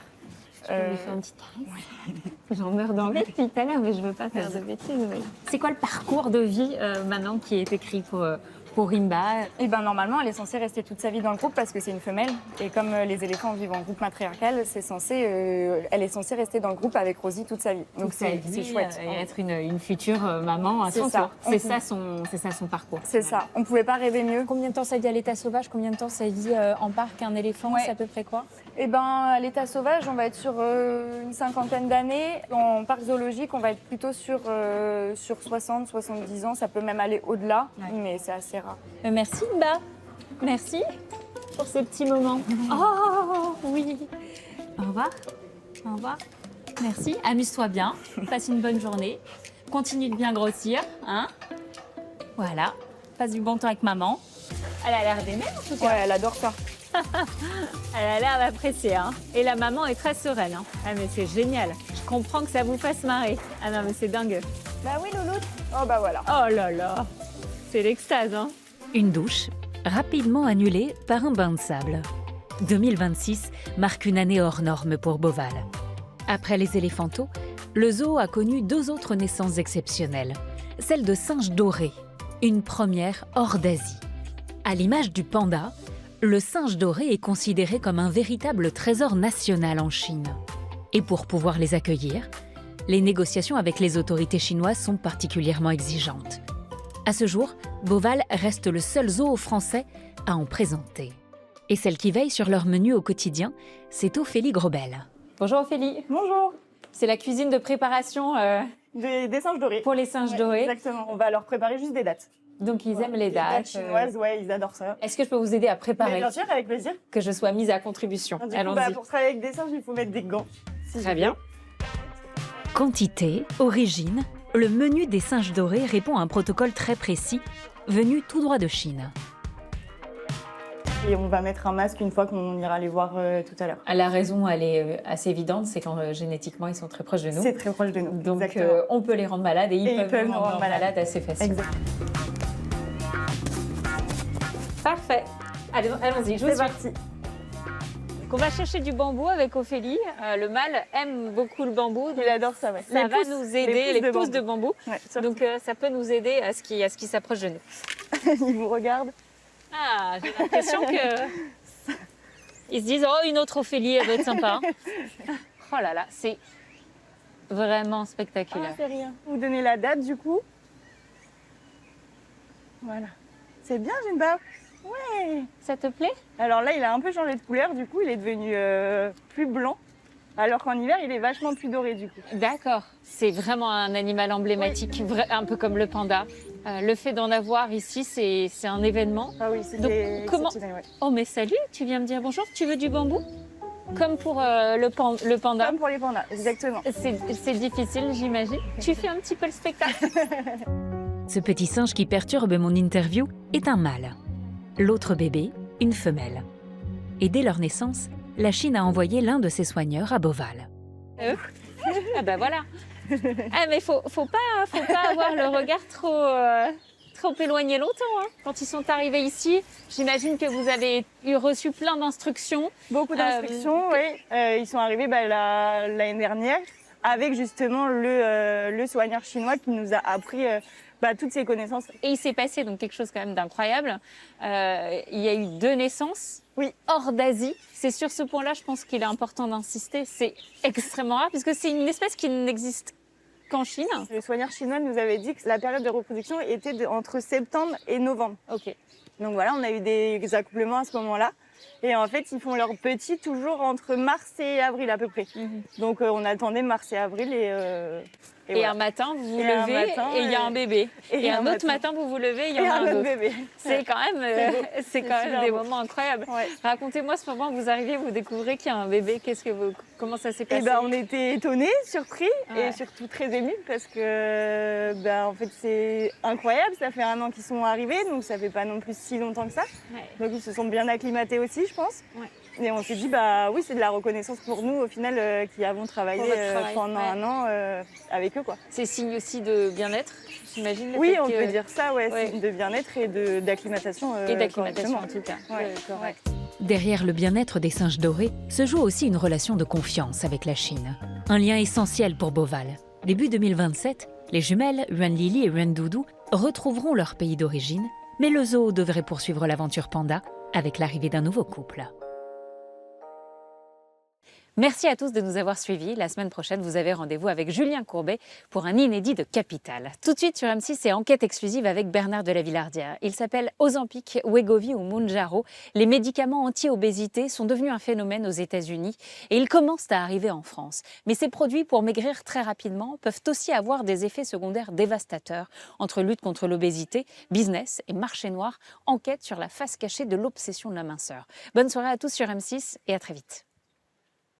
Je peux lui faire un petit test. J'en meurs d'envie depuis tout à l'heure, mais je veux pas faire de bêtises. C'est quoi le parcours de vie maintenant qui est écrit pour Imba? Et ben normalement, elle est censée rester toute sa vie dans le groupe parce que c'est une femelle. Et comme les éléphants vivent en groupe matriarcal, elle est censée rester dans le groupe avec Rosie toute sa vie. Donc c'est chouette. Et être une future maman à son tour. C'est ça son parcours. C'est ça. On pouvait pas rêver mieux. Combien de temps ça vit à l'état sauvage? Combien de temps ça vit en parc un éléphant? C'est à peu près quoi? Et ben à l'état sauvage, on va être sur une 50aine d'années. En parc zoologique, on va être plutôt sur 60, 70 ans. Ça peut même aller au-delà, mais c'est assez rare. Merci Imba. Merci pour ces petits moments. Oh oui. Au revoir. Au revoir. Merci. Amuse-toi bien. Passe une bonne journée. Continue de bien grossir, hein. Voilà. Passe du bon temps avec maman. Elle a l'air d'aimer en tout cas. Ouais, elle adore ça. Elle a l'air d'apprécier, hein. Et la maman est très sereine, hein. Ah mais c'est génial. Je comprends que ça vous fasse marrer. Ah non mais c'est dingue. Bah oui, Louloute. Oh bah voilà. Oh là là. C'est l'extase, hein. Une douche, rapidement annulée par un bain de sable. 2026 marque une année hors norme pour Beauval. Après les éléphantos, le zoo a connu 2 autres naissances exceptionnelles. Celle de singes dorés, une première hors d'Asie. À l'image du panda, le singe doré est considéré comme un véritable trésor national en Chine. Et pour pouvoir les accueillir, les négociations avec les autorités chinoises sont particulièrement exigeantes. À ce jour, Beauval reste le seul zoo français à en présenter. Et celle qui veille sur leur menu au quotidien, c'est Ophélie Grobel. Bonjour Ophélie. Bonjour. C'est la cuisine de préparation des singes dorés. Pour les singes dorés. Exactement. On va leur préparer juste des dates. Donc ils aiment les dates. Chinoises, ouais, ils adorent ça. Est-ce que je peux vous aider à préparer? Mais bien sûr, avec plaisir. Que je sois mise à contribution. Du coup, Allons-y. pour travailler avec des singes, il faut mettre des gants. Très bien. Quantité, origine, le menu des singes dorés répond à un protocole très précis, venu tout droit de Chine. Et on va mettre un masque une fois qu'on ira les voir tout à l'heure. La raison, elle est assez évidente, c'est quand génétiquement, ils sont très proches de nous. C'est très proche de nous. Donc on peut les rendre malades et ils peuvent nous rendre malades assez facilement. Exactement. Parfait. Allez, allons-y, je vous suis. C'est parti. On va chercher du bambou avec Ophélie. Le mâle aime beaucoup le bambou. Il adore ça, ouais. Ça va nous aider, les pousses de bambou. Ouais, donc ça peut nous aider à ce qu'il s'approche de nous. Il vous regarde. Ah, j'ai l'impression que... Ils se disent, oh, une autre Ophélie, elle va être sympa. Oh là là, c'est vraiment spectaculaire. Ah, c'est rien. Vous donnez la date, du coup. Voilà. C'est bien, Jimba. Ouais. Ça te plaît? Alors là, il a un peu changé de couleur, du coup, il est devenu plus blanc. Alors qu'en hiver, il est vachement plus doré, du coup. D'accord. C'est vraiment un animal emblématique, un peu comme le panda. Le fait d'en avoir ici, c'est un événement. Ah oui, c'est exceptionnel, ouais. Oh, mais salut, tu viens me dire bonjour, tu veux du bambou? Comme pour le panda. Comme pour les pandas, exactement. C'est difficile, j'imagine. Tu fais un petit peu le spectacle. Ce petit singe qui perturbe mon interview est un mâle. L'autre bébé, une femelle. Et dès leur naissance, la Chine a envoyé l'un de ses soigneurs à Beauval. Ah ben voilà. Ah mais faut pas avoir le regard trop éloigné longtemps. Hein. Quand ils sont arrivés ici, j'imagine que vous avez reçu plein d'instructions. Beaucoup d'instructions, oui. Ils sont arrivés l'année dernière avec justement le soigneur chinois qui nous a appris toutes ces connaissances. Et il s'est passé donc quelque chose quand même d'incroyable. Il y a eu 2 naissances hors d'Asie. C'est sur ce point-là, je pense qu'il est important d'insister. C'est extrêmement rare puisque c'est une espèce qui n'existe qu'en Chine. Le soigneur chinois nous avait dit que la période de reproduction était entre septembre et novembre. Ok. Donc voilà, on a eu des accouplements à ce moment-là. Et en fait, ils font leurs petits toujours entre mars et avril à peu près. Donc on attendait mars et avril et voilà. Un matin, vous vous levez et il y a un bébé. Et un autre matin, vous vous levez et il y en a un autre. Bébé. C'est quand même des moments incroyables. Ouais. Racontez-moi ce moment où vous arrivez, vous découvrez qu'il y a un bébé. Comment ça s'est passé? On était étonnés, surpris et surtout très émus parce que en fait c'est incroyable. Ça fait 1 an qu'ils sont arrivés, donc ça fait pas non plus si longtemps que ça. Ouais. Donc ils se sont bien acclimatés aussi, je pense. Ouais. Et on s'est dit oui, c'est de la reconnaissance pour nous au final qui avons travaillé pendant 1 an avec eux quoi. C'est signe aussi de bien-être, j'imagine. Oui, on peut dire ça, signe de bien-être et d'acclimatation. Et d'acclimatation en tout cas. Correct. Derrière le bien-être des singes dorés se joue aussi une relation de confiance avec la Chine. Un lien essentiel pour Beauval. Début 2027, les jumelles Yuan Lili et Yuan Doudou retrouveront leur pays d'origine, mais le zoo devrait poursuivre l'aventure panda avec l'arrivée d'un nouveau couple. Merci à tous de nous avoir suivis. La semaine prochaine, vous avez rendez-vous avec Julien Courbet pour un inédit de Capital. Tout de suite sur M6, c'est enquête exclusive avec Bernard de la Villardière. Il s'appelle Ozempic, Wegovy ou Mounjaro. Les médicaments anti-obésité sont devenus un phénomène aux États-Unis et ils commencent à arriver en France. Mais ces produits, pour maigrir très rapidement, peuvent aussi avoir des effets secondaires dévastateurs. Entre lutte contre l'obésité, business et marché noir, enquête sur la face cachée de l'obsession de la minceur. Bonne soirée à tous sur M6 et à très vite.